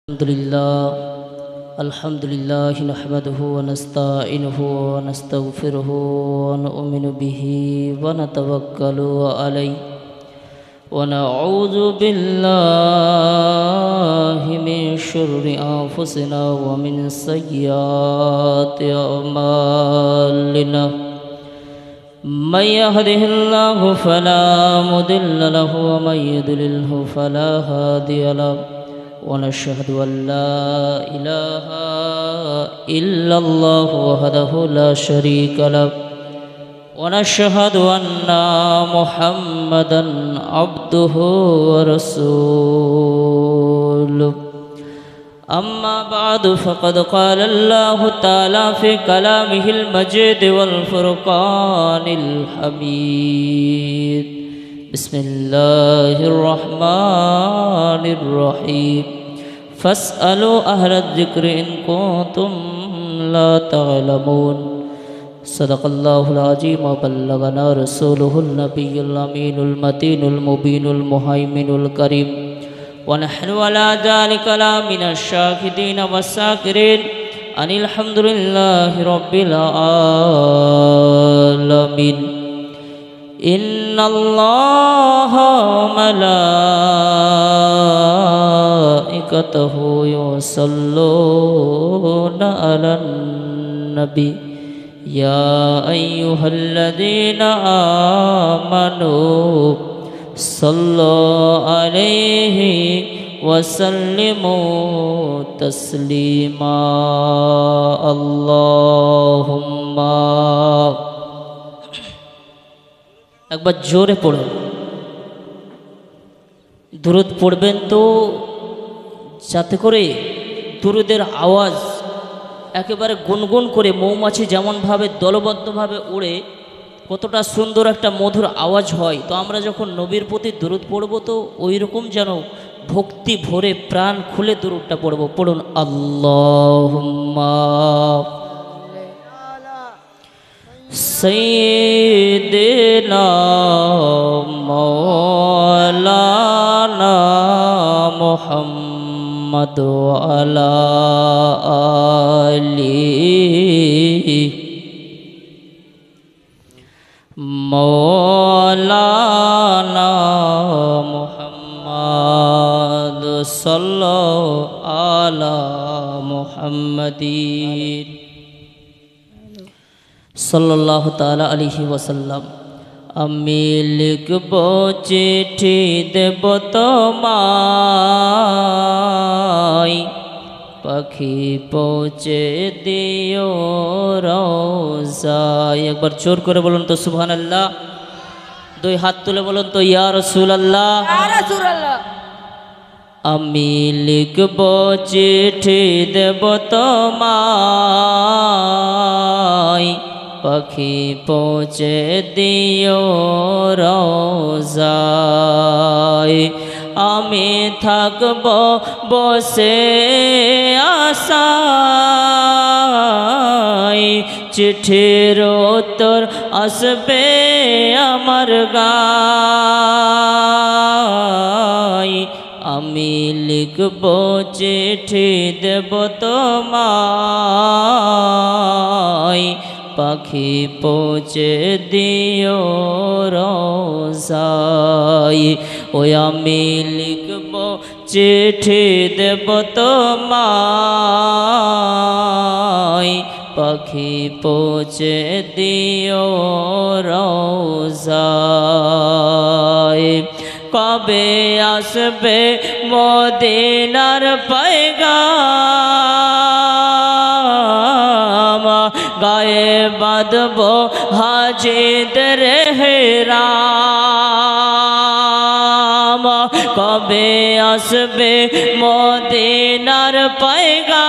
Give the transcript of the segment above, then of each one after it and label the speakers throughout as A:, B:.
A: अल्हम्दुलिल्लाह नहमदुहु व नस्तईनुहु व नस्तगफिरुहु व नु'मिनु बिही व नतवक्कलु अलैहि व नऊज़ु बिल्लाहि मिन शुर्रि अंफुसिना व मिन सय्यिआति अअमालिना मन यहदिहिल्लाहु फला मुदिल्ल लहु व मन युद्लिल्हु फला हादिय लहु ونشهد أن لا إله إلا الله وحده لا شريك له ونشهد أن محمدا عبده ورسوله أما بعد فقد قال الله تعالى في كلامه المجيد والفرقان الحميد بسم الله الرحمن الرحيم فاسألوا أهل الذكر إن كنتم لا تعلمون صدق الله العظيم وبلغنا رسوله النبي الأمين المتين المبين المهيمن الكريم ونحن على ذلك من الشاهدين والشاكرين أن الحمد لله رب العالمين إن الله وملائكته يصلون على النبي يا أيها الذين آمنوا صلوا عليه وسلموا تسليما اللهم একবার জোরে পড়ুন দুরূদ পড়বেন তো যাতে করে দুরূদের আওয়াজ একেবারে গুনগুন করে মৌমাছি যেমনভাবে দলবদ্ধভাবে উড়ে কতটা সুন্দর একটা মধুর আওয়াজ হয়, তো আমরা যখন নবীর প্রতি দুরূদ পড়ব তো ওই রকম যেন ভক্তি ভরে প্রাণ খুলে দুরূদটা পড়ব। পড়ুন আল্লাহুম্মা सय्यिदना मौलाना मुहम्मद व अला आलिहि मौलाना मुहम्मद सल्लल्लाहु अला मुहम्मदिन सल्लल्लाहु ताला अलैहि वसल्लम। আমি লিখব চিঠি দেব তোমায়, পাখি পৌঁছে দিও রওজায়। একবার জোর করে বলুন তো সুবহানাল্লাহ, দুই হাত তুলে বলুন তো ইয়া রাসূলুল্লাহ, ইয়া রাসূলুল্লাহ। আমি লিখব চিঠি দেব তোমায়, পাখি পৌঁছে দিও রওজায়। আমি থাকব বসে আশায়, চিঠির উত্তর আসবে আমার গায়। আমি লিখব চিঠি দেব তোমায়, পাখি পৌঁছে দিও রওজায়। ওই আমি লিখব চিঠি দেব তোমায়, পাখি পৌঁছে দিও রওজায়। কবে আসবে মদিনার পয়গাম, গায়ে বাঁধব হাজিদের হেরাম। কবে আসবে মদিনার পয়গাম,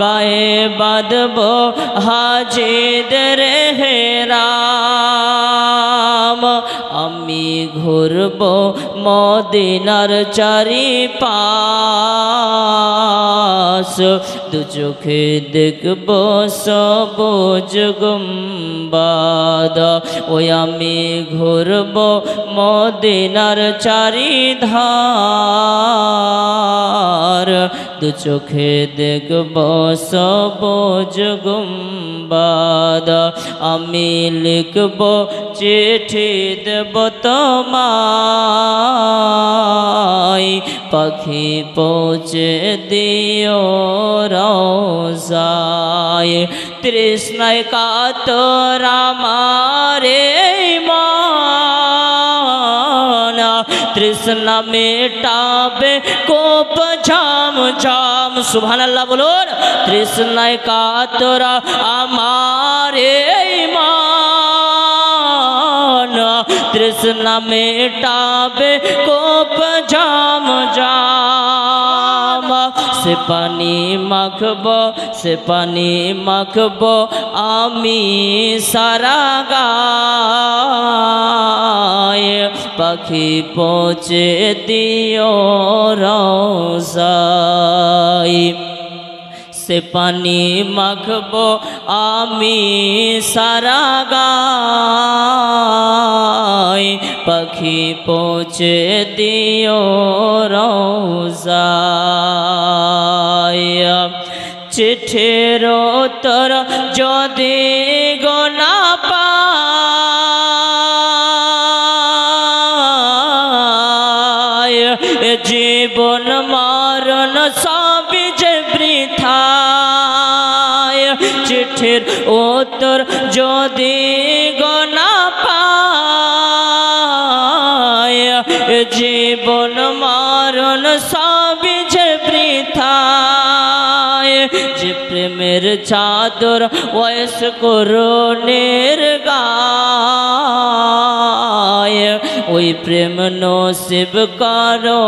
A: গায়ে বাঁধব হাজিদের হেরাম। আমি ঘুরব মদিনার চারিপাশ দু চোখে দেখব সবুজ গুম্বাদ ওই আমি ঘুরব মদিনার চারিধার দু চোখে দেখব সবুজ গুম্বাদ আমি লিখব চিঠি দেব তোমায় পাখি পৌঁছে দিও রওজায় তৃষ্ণায় কাতর আমারে মান তৃষ্ণা মেটাবে কোপ ঝাম ঝাম সুবহানাল্লাহ বলুন তৃষ্ণায় কাতর আমারে মান তৃষ্ণা মেটাবে কোপ ঝাম ঝাম সে পানি মাখব আমি সারা গায় পাখি পৌঁছে দিও রওজায় সে পানি মাখব আমি সারা গায় পাখি পৌঁছে দিও রওজায় চিঠির উত্তর যদি গোনা পায় জীবন মরণ সবই যে বৃথায় চিঠির উত্তর যদি গোনা পায় জীবন মরণ সবই যে বৃথায় যে প্রেমের চাদর ওয়াস করুণের গায় ওই প্রেম নসিব করো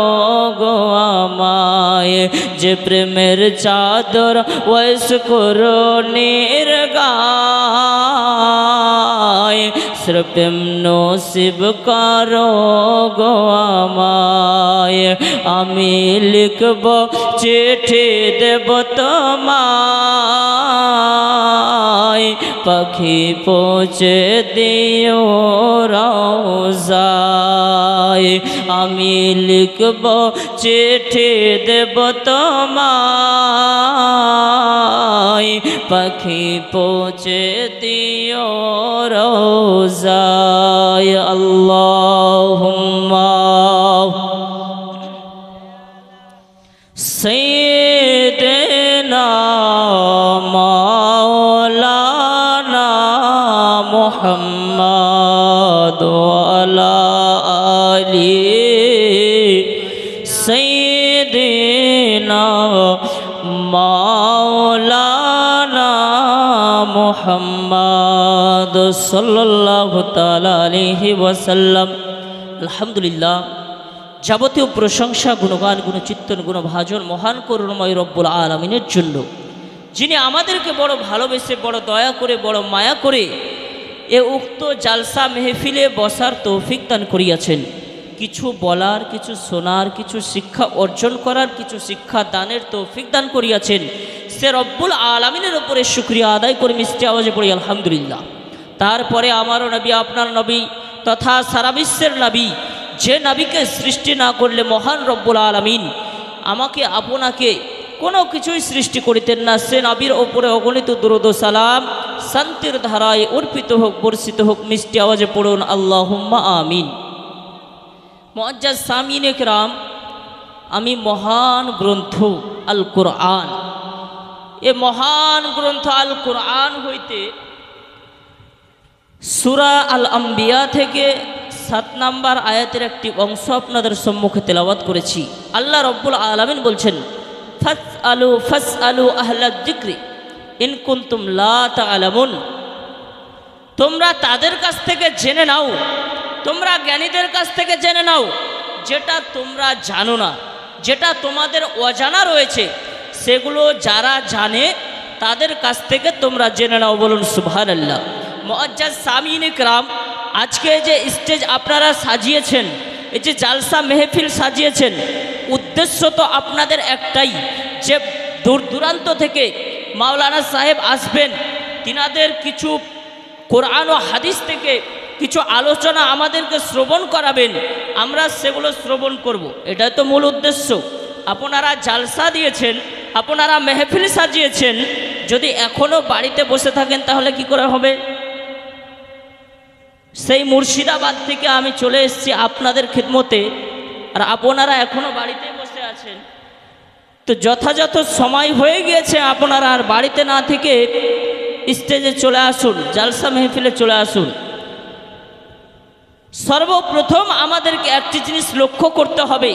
A: গো আমায় যে প্রেমের চাদর ওয়াস করুণের গায় সে প্রেম নসিব করো গো আমায় আমি লিখব চিঠি দেব তোমায় পাখি পৌঁছে দিও রওজায় আমি লিখব চিঠি দেব তোমায় পাখি পৌঁছে দিও রওজায় আল্লাহুম্মা সাইয়্যিদিনা মাওলানা মুহাম্মদ ওয়া আলা আলি সাইয়্যিদিনা মাওলানা মুহাম্মদ সাল্লাল্লাহু তাআলা আলাইহি ওয়াসাল্লাম। আলহামদুলিল্লাহ, যাবতীয় প্রশংসা গুণগান গুণচিত্তন গুণভাজন মহান করুণাময় রব্বুল আলামিনের জন্য, যিনি আমাদেরকে বড় ভালোবেসে বড় দয়া করে বড় মায়া করে এ উক্ত জালসা মেহফিলে বসার তৌফিক দান করিয়াছেন। কিছু বলার, কিছু শোনার, কিছু শিক্ষা অর্জন করার, কিছু শিক্ষা দানের তৌফিক দান করিয়াছেন। সে রব্বুল আলামিনের উপরে শুকরিয়া আদায় করে মিষ্টি আওয়াজে পড়ি আলহামদুলিল্লাহ। তারপরে আমারও নবী, আপনার নবী তথা সারা বিশ্বের নবী, যে নবীকে সৃষ্টি না করলে মহান রব্বুল আলামিন আমাকে আপনাকে কোনো কিছুই সৃষ্টি করিতেন না, সে নবীর ওপরে অগণিত দুরূদ ও সালাম শান্তির ধারায় অর্পিত হোক, বর্ষিত হোক। মিষ্টি আওয়াজে পড়ুন আল্লাহুম্মা আমিন। মুআজ্জাজ সামিনে কিরাম, আমি মহান গ্রন্থ আল কোরআন, এ মহান গ্রন্থ আল কোরআন হইতে সূরা আল আম্বিয়া থেকে 7 নম্বর আয়াতের একটি অংশ আপনাদের সম্মুখে তেলাওয়াত করেছি। আল্লাহ রব্বুল আলামিন বলছেন, ফাসআলু আহলাদ যিকরি ইন কুনতুম লা তা'লামুন, তোমরা তাদের কাছ থেকে জেনে নাও, তোমরা জ্ঞানীদের কাছ থেকে জেনে নাও যেটা তোমরা জানো না, যেটা তোমাদের অজানা রয়েছে, সেগুলো যারা জানে তাদের কাছ থেকে তোমরা জেনে নাও। বলুন সুবহানাল্লাহ। মুআজ্জাজ সামিনে কিরাম, আজকে যে স্টেজ আপনারা সাজিয়েছেন, এই যে জালসা মেহফিল সাজিয়েছেন, উদ্দেশ্য তো আপনাদের একটাই, যে দূর দূরান্ত থেকে মাওলানা সাহেব আসবেন, তিনাদের কিছু কোরআন ও হাদিস থেকে কিছু আলোচনা আমাদেরকে শ্রবণ করাবেন, আমরা সেগুলো শ্রবণ করব। এটাই তো মূল উদ্দেশ্য। আপনারা জালসা দিয়েছেন, আপনারা মেহফিল সাজিয়েছেন, যদি এখনও বাড়িতে বসে থাকেন তাহলে কি করে হবে? সেই মুর্শিদাবাদ থেকে আমি চলে এসেছি আপনাদের খিদমতে, আর আপনারা এখনও বাড়িতেই বসে আছেন। তো যথাযথ সময় হয়ে গিয়েছে, আপনারা আর বাড়িতে না থেকে স্টেজে চলে আসুন, জালসা মেহফিলে চলে আসুন। সর্বপ্রথম আমাদেরকে একটি জিনিস লক্ষ্য করতে হবে,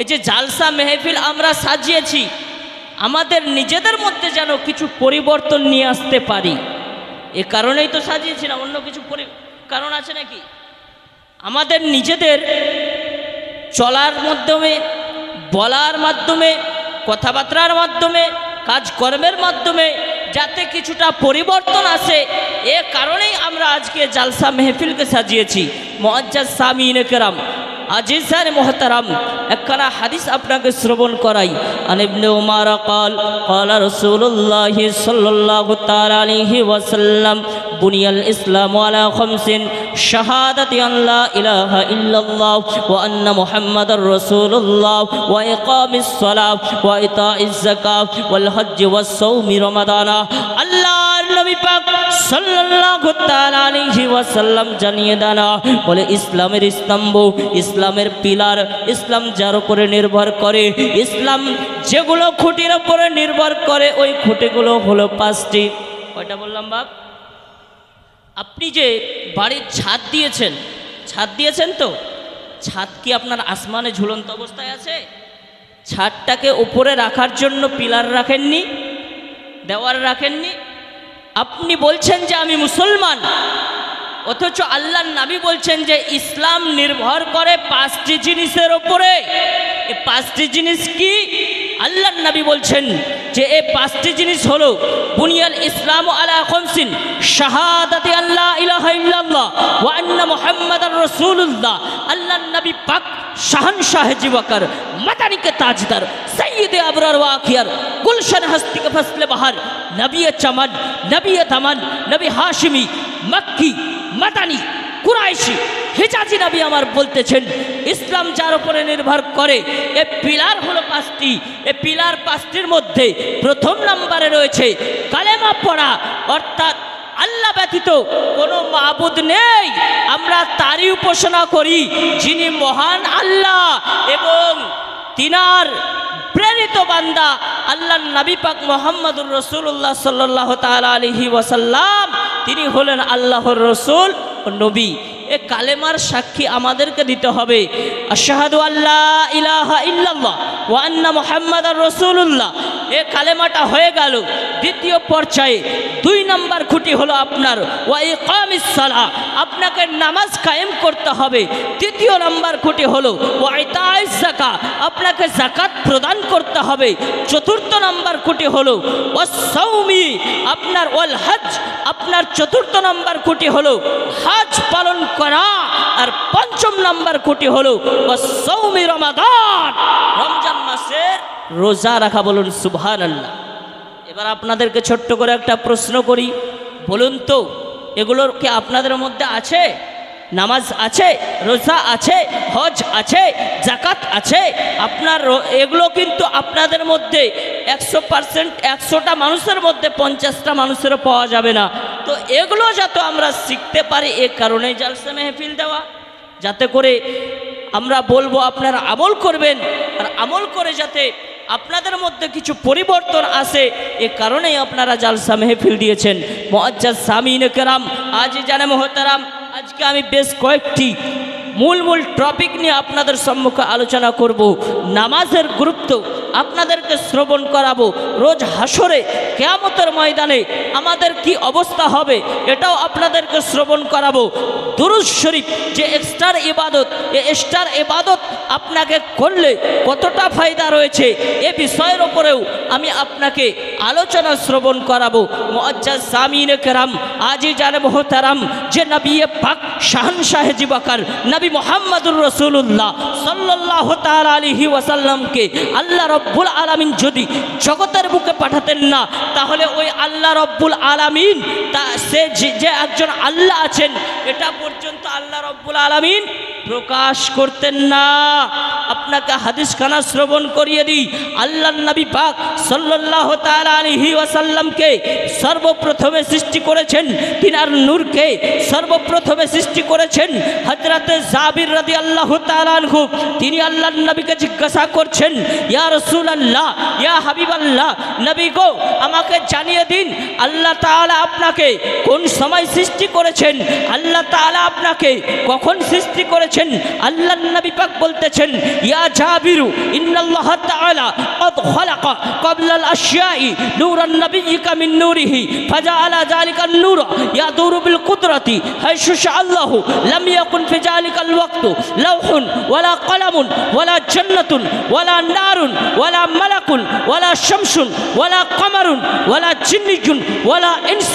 A: এই যে জালসা মেহফিল আমরা সাজিয়েছি, আমাদের নিজেদের মধ্যে যেন কিছু পরিবর্তন নিয়ে আসতে পারি। এ কারণেই তো সাজিয়েছি, না অন্য কিছু কারণ আছে নাকি? আমাদের নিজেদের চলার মাধ্যমে, বলার মাধ্যমে, কথাবার্তার মাধ্যমে, কাজকর্মের মাধ্যমে যাতে কিছুটা পরিবর্তন আসে, এ কারণেই আমরা আজকে জালসা মেহফিলকে সাজিয়েছি। মুআজ্জাজ সামিঈন কেরাম, আজিজান মুহতারাম, একখানা হাদিস আপনাকে শ্রবণ করাই। আন ইবনে উমার قال قال رسول الله صلى الله تعالى عليه وسلم بني الاسلام على خمس شهادة ان لا اله الا الله وان محمد رسول الله واقام الصلاه وايتاء الزكاه والحج والصوم رمضان। আল্লাহর নবী পাক সাল্লাল্লাহু তাআলা আলাইহি ওয়াসাল্লাম জানিয়ে দেন, বলে ইসলামের স্তম্ভ, ইসলামের পিলার, ইসলাম যার উপরে নির্ভর করে, ইসলাম যেগুলো খুঁটির উপরে নির্ভর করে, ওই খুঁটিগুলো হলো পাঁচটি। কয়টা বললাম বাপ? আপনি যে বাড়ির ছাদ দিয়েছেন তো, ছাদ কি আপনার আসমানে ঝুলন্ত অবস্থায় আছে? ছাদটাকে উপরে রাখার জন্য পিলার রাখেননি, দেওয়াল রাখেননি। আপনি বলছেন যে আমি মুসলমান, অথচ আল্লাহর নবী বলছেন যে ইসলাম নির্ভর করে পাঁচটি জিনিসের উপরে। এই পাঁচটি জিনিস কি? আল্লাহর নবী বলছেন যে এই পাঁচটি জিনিস হলো, বুনিয়াল ইসলামু আলা খামসিন শাহাদাতি আল্লা ইলাহা ইল্লাল্লাহ ওয়া আন্না মুহাম্মাদার রাসূলুল্লাহ। আল্লাহর নবী পাক শাহনশাহ জিওয়াকার, মাদানী কে তাজদার, সৈয়দে আবরার ওয়া আখিয়ার, গুলশন হস্তি কে ফসলে বাহার, নবী চমন, নবী দামন, নবী হাশিমি, মক্কি, মাদানী, কুরাইশি, হিজাজি নবী আমার বলতেছেন ইসলাম যার উপরে নির্ভর করে, এ পিলার হলো পাঁচটি। এ পিলার পাঁচটির মধ্যে প্রথম নম্বরে রয়েছে কালেমা পড়া, অর্থাৎ আল্লাহ ব্যতীত কোনো মাবুদ নেই, আমরা তারই উপাসনা করি যিনি মহান আল্লাহ এবং তিনার প্রেরিত বান্দা আল্লাহর নবী পাক মুহাম্মদুর রাসূলুল্লাহ সাল্লাল্লাহু তাআলা আলাইহি ওয়াসাল্লাম, তিনি হলেন আল্লাহর রাসূল ও নবী। এ কালেমার সাক্ষী আমাদেরকে দিতে হবে। আশহাদু আল্লা ইলাহা ইল্লাল্লাহ ওয়া আন্না মুহাম্মাদার রাসূলুল্লাহ, এ কালেমাটা হয়ে গেল। দ্বিতীয় পর্যায়ে দুই নম্বর খুঁটি হলো আপনার ওয়া ইকামিস সালাহ, আপনাকে নামাজ কায়েম করতে হবে। তৃতীয় নম্বর খুঁটি হলো ওয়া ইতাইজ যাকাত, আপনাকে যাকাত প্রদান করতে হবে। চতুর্থ নম্বর খুঁটি হলো ওয়াস সাওমি, আপনার ওয়াল হজ, আপনার চতুর্থ নম্বর খুঁটি হলো হজ পালন করা। আর পঞ্চম নম্বর খুঁটি হলো ওয়াস সাওমি রমাদান, রমজান মাসের রোজা রাখা। বলুন সুবহানাল্লাহ। এবার আপনাদেরকে ছোট্ট করে একটা প্রশ্ন করি, বলুন তো এগুলোর কি আপনাদের মধ্যে আছে? নামাজ আছে, রোজা আছে, হজ আছে, যাকাত আছে। আপনার এগুলো কিন্তু আপনাদের মধ্যে 100%, 100টা মানুষের মধ্যে 50টা মানুষেরও পাওয়া যাবে না। তো এগুলো যাতে আমরা শিখতে পারি, এ কারণেই জালসা মেহফিল দেওয়া, যাতে করে আমরা বলবো আপনারা আমল করবেন, আর আমল করে যাতে আপনাদের মধ্যে কিছু পরিবর্তন আসে, এ কারণেই আপনারা জালসা মেহফিল দিয়েছেন। মুআজ্জাজ সামিঈন কেরাম, আজিজানে মুহতারাম, আজকে আমি বেশ কয়েকটি মূল টপিক নিয়ে আপনাদের সম্মুখে আলোচনা করব। নামাজের গুরুত্ব আপনাদেরকে শ্রবণ করাবো, রোজ হাসরে কিয়ামতের ময়দানে আমাদের কি অবস্থা হবে এটাও আপনাদেরকে শ্রবণ করাবো। দুরূদ শরীফ যে এক্সট্রার ইবাদত, এই এক্সট্রার ইবাদত আপনাকে করলে কতটা ফায়দা রয়েছে এ বিষয়ের ওপরেও আমি আপনাকে আলোচনা শ্রবণ করাবো। মুআজ্জাজ সামিনে কেরাম, আজিজানে মোহতারাম, যে নবী পাক শাহনশাহ জিবাকার নবী মুহাম্মদুর রাসূলুল্লাহ সাল্লাল্লাহু তাআলা আলাইহি ওয়াসাল্লামকে আল্লাহ রব্বুল আলামিন যদি জগতের বুকে পাঠাতেন না, তাহলে ওই আল্লাহ রব্বুল আলামিন সে যে একজন আল্লাহ আছেন এটা পর্যন্ত আল্লাহ রব্বুল আলামিন প্রকাশ করতেন না। আপনাকে হাদিস খানা শ্রবণ করিয়ে দিই। আল্লাহর নবী পাক সাল্লাল্লাহু তাআলা আলাইহি ওয়াসাল্লামকে সর্বপ্রথমে সৃষ্টি করেছেন, তিনার নূরকে সর্বপ্রথমে সৃষ্টি করেছেন হযরতে জাবির রাদিয়াল্লাহু তাআলা আনহু। তিনি আল্লাহর নবীকে জিজ্ঞাসা করছেন, ইয়া রাসূলুল্লাহ, ইয়া হাবিবাল্লাহ, নবী গো আমাকে জানিয়ে দিন আল্লাহ তাআলা আপনাকে কোন সময় সৃষ্টি করেছেন, আল্লাহ তাআলা আপনাকে কখন সৃষ্টি করেছেন। আল্লাহর নবী পাক বলতেছেন, ইয়া জাবিরু ইন্নাল্লাহ তাআলা قد خلق قبل الاشياء نور النبيك من نوره فجعل ذلك النور يدور بالقدرة حيث شاء الله لم يكن في ذلك الوقت لوح ولا قلم ولا جنة ولا نار ولا ملك ولا شمس ولا قمر ولا جن ولا انس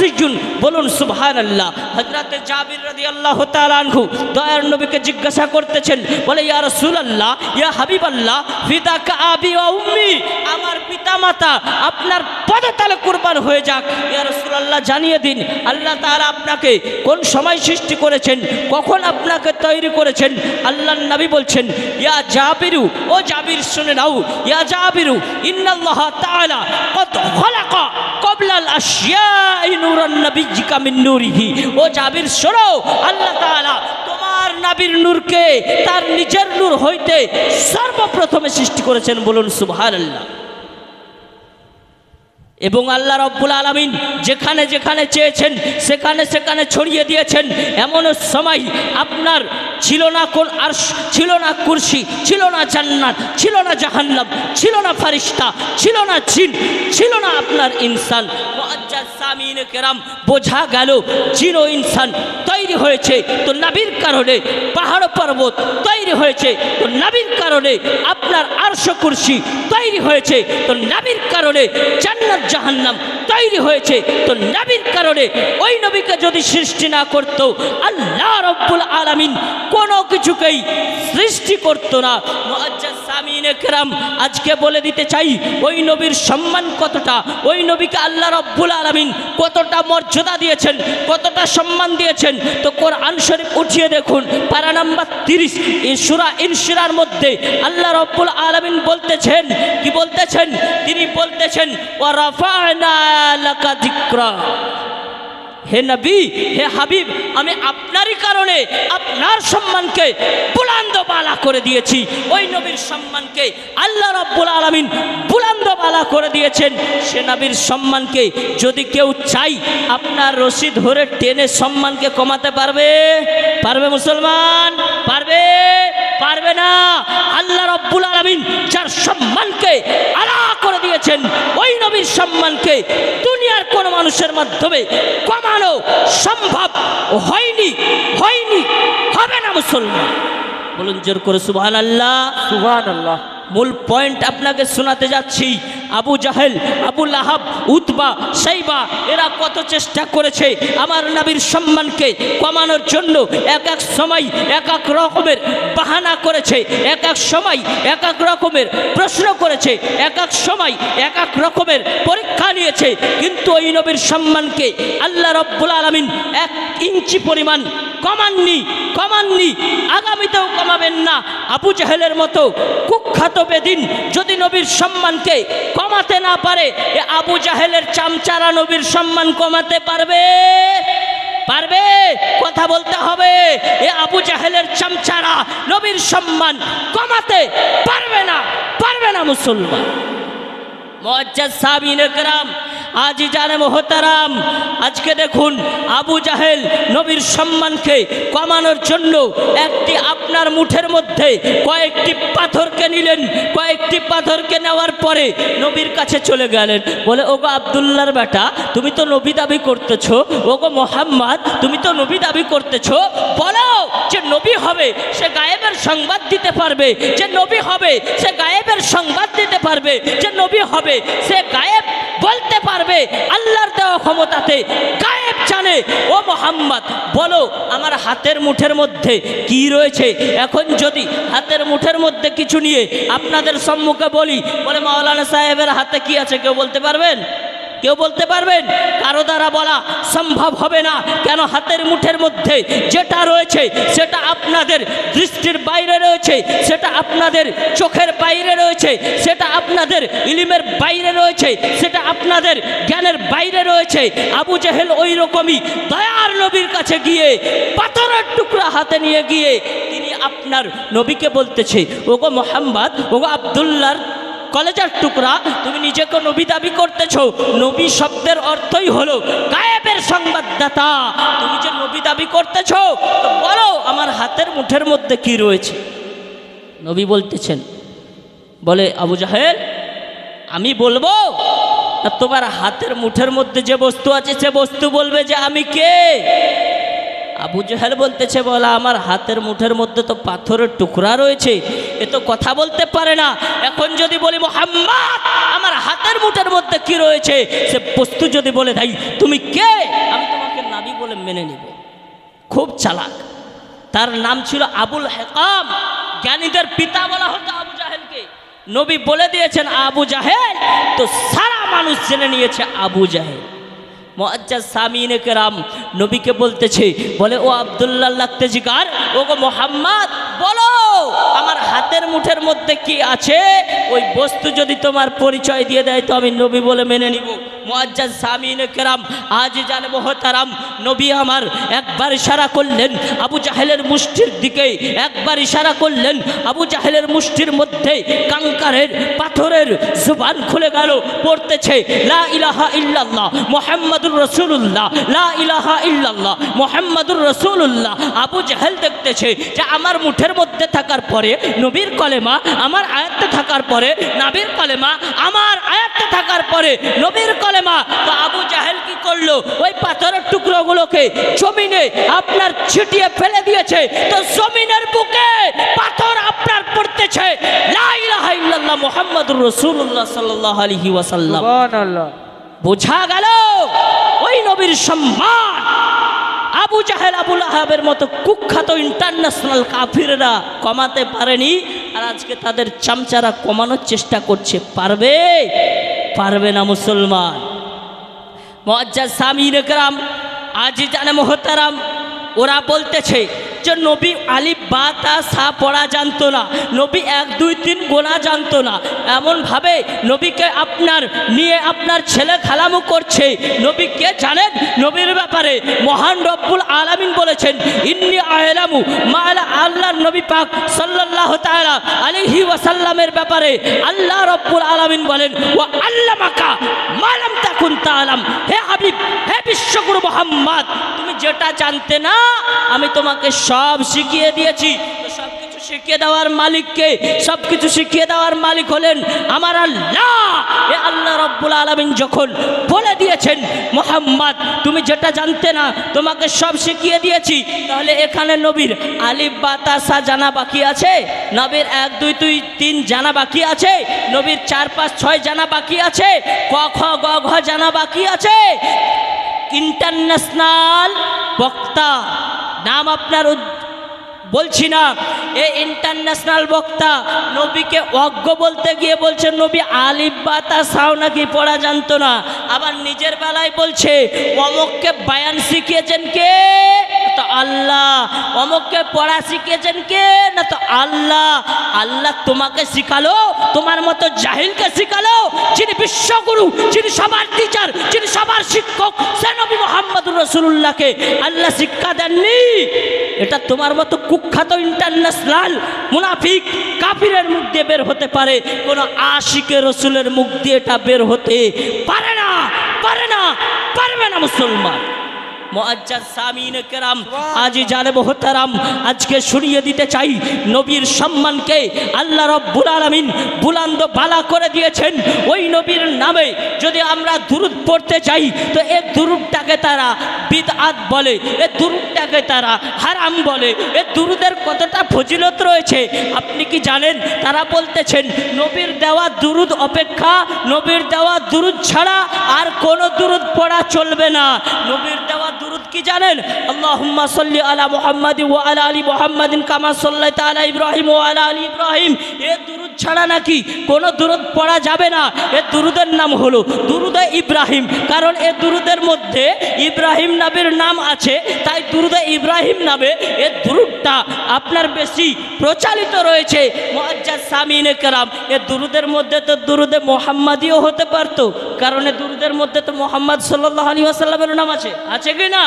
A: বলুন সুবহানাল্লাহ। হযরত জাবির রাদিয়াল্লাহু তাআলা আনহু দয়ার নবীকে জিজ্ঞাসা করতেছেন, বলে ইয়া রাসূলুল্লাহ, ইয়া হাবিবাল্লাহ, ফিদাকা আবি ওয়া উম্মি, আমার পিতামাতা আপনার পদতলে কুরবান হয়ে যাক। ইয়া রাসূলুল্লাহ জানিয়ে দিন আল্লাহ তাআলা আপনাকে কোন সময় সৃষ্টি করেছেন, কখন আপনাকে তৈরি করেছেন। আল্লাহর নবী বলছেন, ইয়া জাবিরু, ও জাবির শুনে নাও, ইয়া জাবিরু ইন্নাল্লাহ তাআলা কদ খালাকা ক্বাবলাল আশিয়াই নূরান নবিয়্যিকা মিন নূরিহি। ও জাবির শোনো, আল্লাহ তাআলা তোমার নবীর নূরকে তার নিজের নূর হইতে সর্বপ্রথমে সৃষ্টি করেছেন। বলুন সুবহানাল্লাহ। এবং আল্লাহ রব্বুল আলামিন যেখানে যেখানে চেয়েছেন সেখানে সেখানে ছড়িয়ে দিয়েছেন। এমন সময় আপনার ছিল না কোন আরশ, ছিল না কুরসি, ছিল না জান্নাত, ছিল না জাহান্নাম, ছিল না ফারিস্তা, ছিল না জিন, ছিল না আপনার ইনসান। মুআজ্জাজ সামিনে কেরাম, বোঝা গেল জিন ও ইনসান তৈরি হয়েছে তো নবীর কারণে, পাহাড় পর্বত তৈরি হয়েছে তো নবীর কারণে, আপনার আরশ কুরসি তৈরি হয়েছে তো নবীর কারণে, জান্নাত জাহান্নাম তৈরি হয়েছে তো নবীর কারণে। ওই নবীকে যদি সৃষ্টি না করতো আল্লাহ রব্বুল আলামিন কোনো কিছুকেই সৃষ্টি করতো না। মুআজ্জাজ সামিনে কেরাম, আজকে বলে দিতে চাই ওই নবীর সম্মান কতটা, ওই নবীকে আল্লাহ রব্বুল আলামিন কতটা মর্যাদা দিয়েছেন, কতটা সম্মান দিয়েছেন। তো কোরআন শরীফ উঠিয়ে দেখুন, পারা নাম্বার 30 এই সূরা ইনশিরার মধ্যে আল্লাহ রব্বুল আলামিন বলতেছেন, কি বলতেছেন? তিনি বলতেছেন, ওয়া রাফা'না লাকা যিকরা। হে নবী, হে হাবিব, আমি আপনারই কারণে আপনার সম্মানকে বুলন্দ বালা করে দিয়েছি। ওই নবীর সম্মানকে আল্লাহ রাব্বুল আলামিন বুলন্দ বালা করে দিয়েছেন। সে নবীর সম্মানকে যদি কেউ চাই আপনার রশি ধরে টেনে সম্মানকে কমাতে পারবে? পারবে মুসলমান? পারবে? পারবে না। আল্লাহ রাব্বুল আলামিন যার সম্মানকে আলা করে দিয়েছেন, ওই নবীর সম্মানকে দুনিয়ার কোন মানুষের মাধ্যমে কমানো সম্ভব হয়নি, হবে না মুসলমান। বলুন জোর করে সুবহানাল্লাহ, সুবহানাল্লাহ। মূল পয়েন্ট আপনাকে শোনাতে যাচ্ছি। আবু জাহেল, আবু লাহাব, উতবা, সাইবা এরা কত চেষ্টা করেছে আমার নবীর সম্মানকে কমানোর জন্য। এক এক সময় এক এক রকমের বাহানা করেছে, এক এক সময় এক এক রকমের প্রশ্ন করেছে, এক এক সময় এক এক রকমের পরীক্ষা নিয়েছে, কিন্তু ওই নবীর সম্মানকে আল্লাহ রাব্বুল আলামিন 1 ইঞ্চি পরিমাণ কমাননি, আগামীতেও কমাবেন না। আবু জাহেলের মতো কুখ্যাত বেদিন যদি নবীর সম্মানকে কমাতে না পারে, এ আবু জাহেলের চামচারা নবীর সম্মান কমাতে পারবে? পারবে? কথা বলতে হবে। এ আবু জাহেলের চামচারা নবীর সম্মান কমাতে পারবে না মুসলমান। মুআজ্জাজ সাহাবীনে কেরাম, আজি জানে মোহতারাম, আজকে দেখুন আবু জাহেল নবীর সম্মানকে কমানোর জন্য একটি আপনার মুঠের মধ্যে কয়েকটি পাথরকে নিলেন। কয়েকটি পাথরকে নেওয়ার পরে নবীর কাছে চলে গেলেন, বলে ওগো আব্দুল্লাহর বেটা, তুমি তো নবী দাবি করতেছো, ওগো মোহাম্মদ তুমি তো নবী দাবি করতেছো, বলো যে নবী হবে সে গায়েবের সংবাদ দিতে পারবে, যে নবী হবে সে গায়েবের সংবাদ দিতে পারবে, যে নবী হবে সে গায়েব বলতে পারবে, আল্লাহর দেওয়া ক্ষমতাতে গায়েব জানে। ও মোহাম্মদ বলো আমার হাতের মুঠের মধ্যে কি রয়েছে। এখন যদি হাতের মুঠের মধ্যে কিছু নিয়ে আপনাদের সম্মুখে বলি, বলে মাওলানা সাহেবের হাতে কি আছে, কেউ বলতে পারবেন? কেউ বলতে পারবেন? কারো দ্বারা বলা সম্ভব হবে না। কেন? হাতের মুঠের মধ্যে যেটা রয়েছে সেটা আপনাদের দৃষ্টির বাইরে রয়েছে, সেটা আপনাদের চোখের বাইরে রয়েছে, সেটা আপনাদের ইলমের বাইরে রয়েছে, সেটা আপনাদের জ্ঞানের বাইরে রয়েছে। আবু জেহেল ওই রকমই দয়ার নবীর কাছে গিয়ে পাথরের টুকরা হাতে নিয়ে গিয়ে তিনি আপনার নবীকে বলতেছে, ওগো মোহাম্মদ, ওগো আব্দুল্লাহর কলেজার টুকরা, তুমি নিজেকে নবী দাবি করতেছো। নবী শব্দের অর্থই হলো গায়েবের সংবাদদাতা। তুমি যে নবী দাবি করতেছো, তো বলো আমার হাতের মুঠের মধ্যে কি রয়েছে। নবী বলতেছেন, বলে আবু জাহেল আমি বলবো আর তোমার হাতের মুঠের মধ্যে যে বস্তু আছে সে বস্তু বলবে যে আমি কে। আবু জাহেল বলতেছে, বলা আমার হাতের মুঠের মধ্যে তো পাথরের টুকরা রয়েছে, এ তো কথা বলতে পারে না। এখন যদি বলি মোহাম্মদ আমার হাতের মুঠের মধ্যে কি রয়েছে, সে বস্তু যদি বলে দেয় তুমি কে, আমি তোমাকে নবী বলে মেনে নিব। খুব চালাক। তার নাম ছিল আবুল হেকাম, জ্ঞানীদের পিতা বলা হতো আবু জাহেলকে। নবী বলে দিয়েছেন আবু জাহেল, তো সারা মানুষ জেনে নিয়েছে আবু জাহেল। মুআজ্জাজ সামিনে কেরাম নবীকে বলতেছে, বলে ও আব্দুল্লাহ লাগতে জিগার, ওগো মোহাম্মদ বলো আমার হাতের মুঠের মধ্যে কি আছে, ওই বস্তু যদি তোমার পরিচয় দিয়ে দেয় তো আমি নবী বলে মেনে নিব। মুআজ্জাজ সামিনে কেরাম আজ জানে মোহতারাম, নবী আমার একবার ইশারা করলেন আবু জাহেলের মুষ্টির দিকে, একবার ইশারা করলেন, আবু জাহেলের মুষ্টির মধ্যে কাঙ্কারের পাথরের জুবান খুলে গেল, পড়তেছে লা ইলাহা ইল্লাল্লাহ মুহাম্মাদুর রাসূলুল্লাহ, লা ইলাহা ইল্লাল্লাহ মুহাম্মাদুর রাসূলুল্লাহ। আবু জাহেল দেখতেছে যে আমার মুঠের মধ্যে থাকার পরে নবীর কলেমা, আমার আয়াতে থাকার পরে নবীর কলেমা, আমার আয়াতে থাকার পরে নবীর কলেমা। তো আবু জাহেল কি করলো, ওই পাথরের টুকরোগুলোকে জমিনে আপনার ছিটিয়ে ফেলে দিয়েছে। তো জমিনের বুকে পাথর আপনার পড়তেছে লা ইলাহা ইল্লাল্লাহ মুহাম্মাদুর রাসূলুল্লাহ সাল্লাল্লাহু আলাইহি ওয়াসাল্লাম। সুবহানাল্লাহ। বোঝা গেল ওই নবীর সম্মান আবু জাহেল আবুল আহাবের মতো কুখ্যাত ইন্টারন্যাশনাল কাফিররা কমাতে পারেনি, আর আজকে তাদের চামচারা কমানোর চেষ্টা করছে। পারবে? পারবে না মুসলমান। মুআজ্জাজ সামিনে কেরাম আজি জানে মোহতারাম, ওরা বলতেছে যে নবী আলিফ বা তা সা পড়া জানতো না, নবী 1 2 3 গোনা জানতো না, এমনভাবে নবীকে আপনার নিয়ে আপনার ছেলে খালামু করছে। নবী কে জানেন? নবীর ব্যাপারে মহান রব্বুল আলামিন বলেছেন ইন্নী আ'লামু মা লা, আল্লাহর নবী পাক সাল্লাল্লাহু তাআলা আলাইহি ওয়াসাল্লামের ব্যাপারে আল্লাহ রব্বুল আলামিন বলেন ওয়া আল্লামাকা মা লাম তাকুন তা'লাম। হে হাবিব, হে বিশ্বগুরু মুহাম্মদ, তুমি যেটা জানতে না আমি তোমাকে সব শিখিয়ে দিয়েছি। সব কিছু শিখিয়ে দেওয়ার মালিককে, সব কিছু শিখিয়ে দেওয়ার মালিক হলেন আমার আল্লাহ। এ আল্লাহ রব্বুল আলামিন যখন বলে দিয়েছেন মুহাম্মদ তুমি যেটা জানতে না তোমাকে সব শিখিয়ে দিয়েছি, তাহলে এখানে নবীর আলিফ বা তা সা জানা বাকি আছে? নবীর 1 2 3 জানা বাকি আছে? নবীর 4 5 6 জানা বাকি আছে? ক খ গ ঘ জানা বাকি আছে? ইন্টারন্যাশনাল বক্তা, নাম আপনার বলছি না, এই ইন্টারন্যাশনাল বক্তা নবীকে অজ্ঞ বলতে গিয়ে বলছে নবী আলিফ বা তা সাও নাকি পড়া জানতো না। আবার নিজের বেলায় বলছে অমুককে বায়ান শিখিয়েছেন কে? তো আল্লাহ। অমুককে পড়া শিখিয়েছেন কে? না তো আল্লাহ। আল্লাহ তোমাকে শিখালো, তোমার মতো জাহিলকে শিখালো? যিনি বিশ্বগুরু, যিনি সবার টিচার, যিনি সবার শিক্ষক, সে নবী মুহাম্মদুর রাসূলুল্লাহকে আল্লাহ শিক্ষা দেননি? এটা তোমার মতো কুখ্যাত ইন্টারন্যাশনাল মুনাফিক কাফিরের মুখ দিয়ে বের হতে পারে, কোনো আশিকে রসুলের মুখ দিয়ে এটা বের হতে পারে না। পারবে না মুসলমান। মুআজ্জাজ সামিন কেরাম, আজি জানে মোহতারাম, আজকে শুনিয়ে দিতে চাই নবীর সম্মানকে আল্লাহ রাব্বুল আলামিন বুলন্দ বালা করে দিয়েছেন। ওই নবীর নামে যদি আমরা দুরূদ পড়তে চাই তো এই দুরূদটাকে তারা বিদআত বলে, এই দুরূদটাকে তারা হারাম বলে। এই দুরূদের কতটা ফজিলত রয়েছে আপনি কি জানেন? তারা বলতেছেন নবীর দেওয়া দুরূদ অপেক্ষা, নবীর দেওয়া দুরূদ ছাড়া আর কোনো দুরূদ পড়া চলবে না। নবীর দেওয়া দুরূদ কি জানেন? আল্লাহুম্মা সাল্লি আলা মুহাম্মাদিন ওয়া আলা আলি মুহাম্মাদিন কামা সাল্লাইতা আলা ইব্রাহিম ওয়া আলা আলি ইব্রাহিম। এই দুরূদ ছাড়া নাকি কোনো দুরূদ পড়া যাবে না। এই দুরূদের নাম হলো দুরূদে ইব্রাহিম, কারণ এই দুরূদের মধ্যে ইব্রাহিম নবীর নাম আছে, তাই দুরূদে ইব্রাহিম নামে এই দুরূদটা আপনার বেশি প্রচলিত রয়েছে। মুআজ্জাজ সামিনে কেরাম, এই দুরূদের মধ্যে তো দুরূদে মুহাম্মাদিও হতে পারতো, কারণ এই দুরূদের মধ্যে তো মুহাম্মদ সাল্লাল্লাহু আলাইহি ওয়াসাল্লামের নাম আছে, আছে কি না?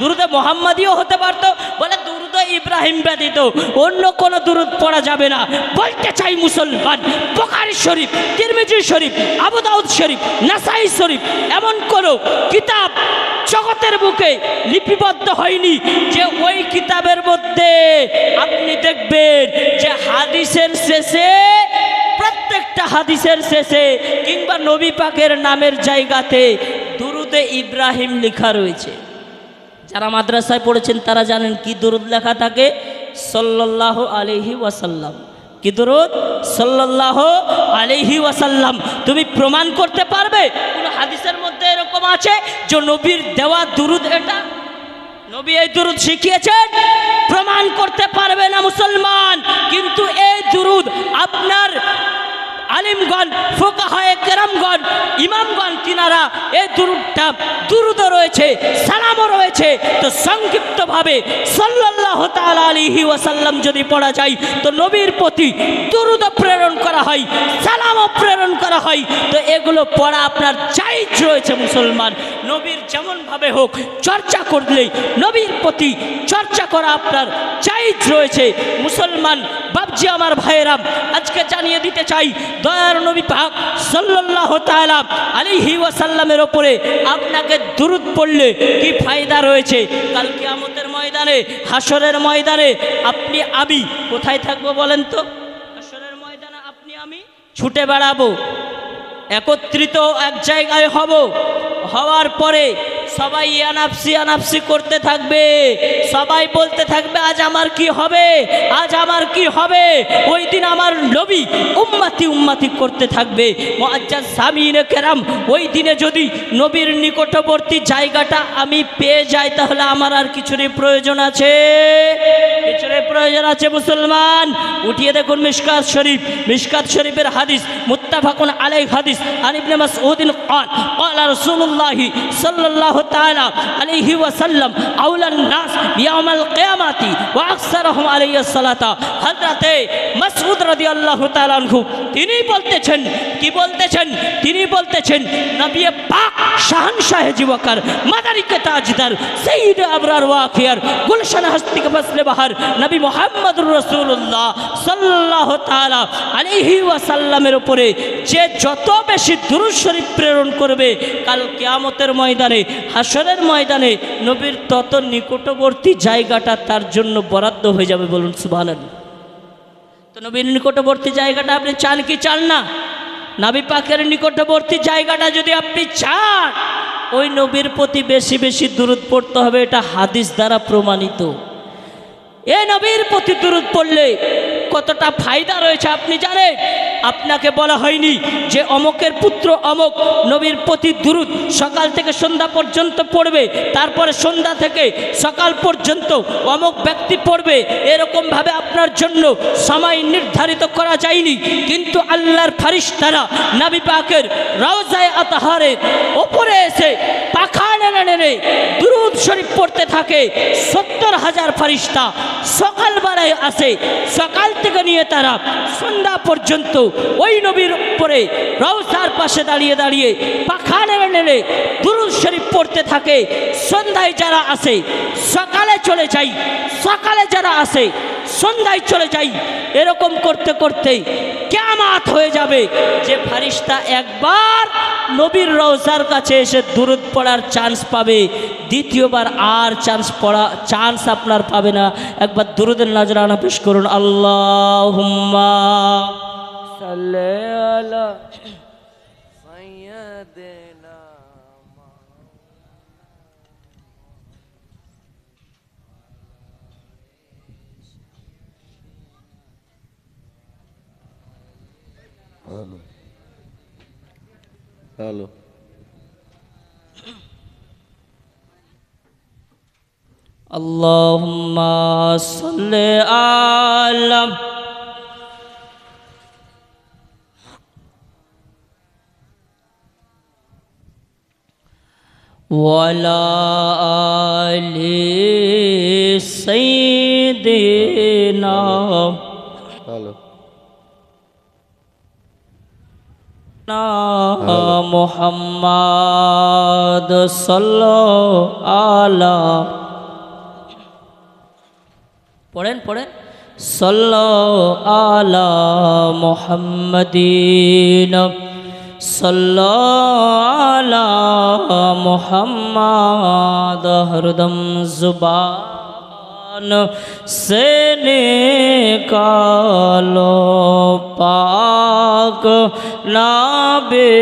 A: দুরূদে মুহাম্মাদিও হতে পারতো, বলে দুরূদে ইব্রাহিম ব্যতীত অন্য কোনো দুরূদ পড়া যাবে না। বলতে চাই মুসলমান, বুখারী শরীফ, তিরমিজি শরীফ, আবু দাউদ শরীফ, নাসাই শরীফ এমন কোনো কিতাব জগতের বুকে লিপিবদ্ধ হয়নি যে ওই কিতাবের মধ্যে আপনি দেখবেন যে হাদিসের শেষে, প্রত্যেকটা হাদিসের শেষে কিংবা নবী পাকের নামের জায়গাতে দুরূদে ইব্রাহিম লেখা রয়েছে। যারা মাদ্রাসায় পড়েছেন তারা জানেন কি দুরূদ লেখা থাকে? সাল্লাল্লাহু আলাইহি ওয়াসাল্লাম। কি দুরূদ? সাল্লাল্লাহু আলাইহি ওয়াসাল্লাম। তুমি প্রমাণ করতে পারবে কোন হাদিসের মধ্যে এরকম আছে যে নবীর দেওয়া দুরূদ এটা? নবী এই দুরূদ শিখিয়েছেন? প্রমাণ করতে পারবে না মুসলমান। কিন্তু এই দুরূদ আপনার আলিমগণ, ফুকাহায়ে কেরামগণ, ইমামগণ তিনারা এই দুরূদটা, দুরূদও রয়েছে, সালামও রয়েছে। তো সংক্ষিপ্তভাবে সাল্লাল্লাহু তাআলা আলাইহি ওয়াসাল্লাম যদি পড়া যায় তো নবীর প্রতি দুরূদও প্রেরণ করা হয়, সালামও প্রেরণ করা হয়। তো এগুলো পড়া আপনার জায়েজ রয়েছে মুসলমান। নবীর যেমনভাবে হোক চর্চা করলেই নবীর প্রতি চর্চা করা আপনার জায়েজ রয়েছে মুসলমান। বাপজি আমার ভাইয়েরা, আজকে জানিয়ে দিতে চাই দয়ার নবী পাক সাল্লাল্লাহু তাআলা আলাইহি ওয়াসাল্লামের উপরে আপনাকে দুরূদ পড়লে কি ফায়দা রয়েছে। কাল কিয়ামতের ময়দানে, হাসরের ময়দানে আপনি আমি কোথায় থাকবো বলেন তো? হাসরের ময়দানে আপনি আমি ছুটে বেড়াবো, একত্রিত এক জায়গায় হব। হওয়ার পরে সবাই ইয়ানাফসি ইয়ানাফসি করতে থাকবে, সবাই বলতে থাকবে আজ আমার কি হবে, আজ আমার কি হবে। ওই দিন আমার নবী উম্মতি উম্মতি করতে থাকবে। মুআজ্জাজ সামিনে কেরাম, ওই দিনে যদি নবীর নিকটবর্তী জায়গাটা আমি পেয়ে যাই তাহলে আমার আর কিছুর প্রয়োজন আছে? কিছুর প্রয়োজন আছে মুসলমান। উঠিয়ে দেখুন মিশকাত শরীফ, মিশকাত শরীফের হাদিস, মুত্তাফাকুন আলাইহি হাদিস। আন ইবনে মাসউদিন قال قال رسول الله صلى الله تعالى عليه وسلم اولى الناس يوم القيامه واكثرهم عليه الصلاه। হযরত মাসউদ রাদিয়াল্লাহু তাআলা আনহু তিনি বলতেছেন, কি বলতেছেন? তিনি বলতেছেন নবী পাক শাহনশাহ জিওয়াকার, মাদারিকে তাজদার, সাইয়্যিদ আবরার ওয়াখিয়ার, গুলশান হস্তিকে ফসলে বাহার নবী মুহাম্মদুর রাসূলুল্লাহ সাল্লাল্লাহু তাআলা আলাইহি ওয়াসাল্লামের উপরে যে যত বেশি দুরূদ শরীফ প্রেরণ করবে কাল কিয়ামতের ময়দানে, হাসরের ময়দানে নবীর তত নিকটবর্তী জায়গাটা তার জন্য বরাদ্দ হয়ে যাবে। বলুন সুবহানাল্লাহ। তো নবীর নিকটবর্তী জায়গাটা আপনি চান কি চান না? নবী পাকের নিকটবর্তী জায়গাটা যদি আপনি চান, ওই নবীর প্রতি বেশি বেশি দুরূদ পড়তে হবে, এটা হাদিস দ্বারা প্রমাণিত। এই নবীর প্রতি দুরূদ পড়লে কতটা ফায়দা রয়েছে আপনি জানেন? আপনাকে বলা হয়নি যে অমকের পুত্র অমক নবীর প্রতি দুরূদ সকাল থেকে সন্ধ্যা পর্যন্ত পড়বে, তারপরে সন্ধ্যা থেকে সকাল পর্যন্ত অমক ব্যক্তি পড়বে, এরকমভাবে আপনার জন্য সময় নির্ধারিত করা যায়নি। কিন্তু আল্লাহর ফেরেশতারা নবী পাকের রওজায়ে আতহারে উপরে এসে পাখা নেড়ে নেড়ে দুরূদ শরীফ পড়তে থাকে। 70,000 ফেরেশতা সকালবেলায় আসে, সকাল থেকে নিয়ে তারা সন্ধ্যা পর্যন্ত ওই নবীর উপরে রওজার পাশে দাঁড়িয়ে দাঁড়িয়ে পাখা নেড়ে নেড়ে দুরূদ শরীফ পড়তে থাকে। সন্ধ্যায় যারা আসে সকালে চলে যায়, সকালে যারা আসে সন্ধ্যায় চলে যায়। এরকম করতে করতে কেরামত হয়ে যাবে যে ফারিস্তা একবার নবীর রওজার কাছে এসে দুরূদ পড়ার চান্স পাবে, দ্বিতীয়বার আর চান্স আপনার পাবে না। একবার দুরূদের নাজরানা পেশ করুন। আল্লাহুম্মা সাল্লি আলা সাইয়্যিদিনা।
B: হ্যালো
A: আল্লাহুম্মা সাল্লি আলা ওয়ালা আলি সাইয়্যিদিনা।
B: হ্যালো
A: মুহাম্মাদ সাল্লাল্লাহু আলা পড়েন সাল্লাল্লাহু আলা মুহাম্মাদিন সাল্লাল্লাহু আলা মুহাম্মাদ। হরদম जुबान से निकालो पाक नाबे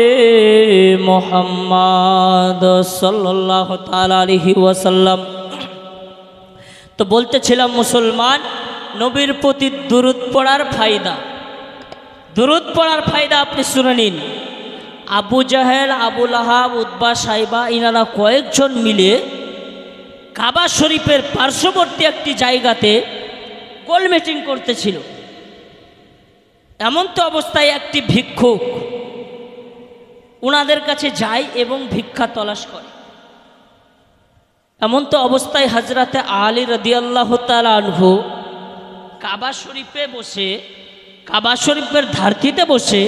A: मोहम्मद सल्लल्लाहु ताला अलैहि वसल्लम। तो বলতেছিলাম মুসলমান নবীর প্রতি দুরূদ পড়ার ফায়দা, দুরূদ পড়ার ফায়দা আপনি শুনে নিন। আবু জাহেল, আবু লাহাব, উতবা, সাইবা ইনারা কয়েকজন মিলে কাবা শরীফের পার্শ্ববর্তী একটি জায়গাতে গোল মিটিং করতেছিল। এমন তো অবস্থায় একটি ভিক্ষুক ওনাদের কাছে যায় এবং ভিক্ষা তলাশ করে। এমন তো অবস্থায় হযরতে আলী রাদিয়াল্লাহু তাআলা আনহু কাবা শরীফে বসে, কাবা শরীফের ধারতিতে বসে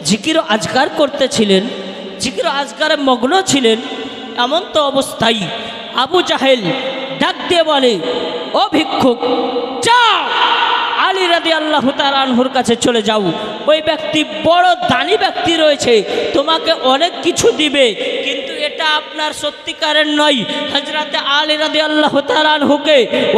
A: জিকির ও আজকার করতেছিলেন, জিকির ও আজকারে মগ্ন ছিলেন। এমন তো অবস্থায় আবু জাহেল ডাক দিয়ে বলে, ও ভিক্ষুক যাও, আলী রাদিয়াল্লাহু তাআলা আনহুর কাছে চলে যাও। ওই ব্যক্তি বড় দানি ব্যক্তি রয়েছে, তোমাকে অনেক কিছু দিবে, কিন্তু এটা আপনার সত্যিকারের নয়। হযরতে আলী রাদিয়াল্লাহু তাআলা আনহুকে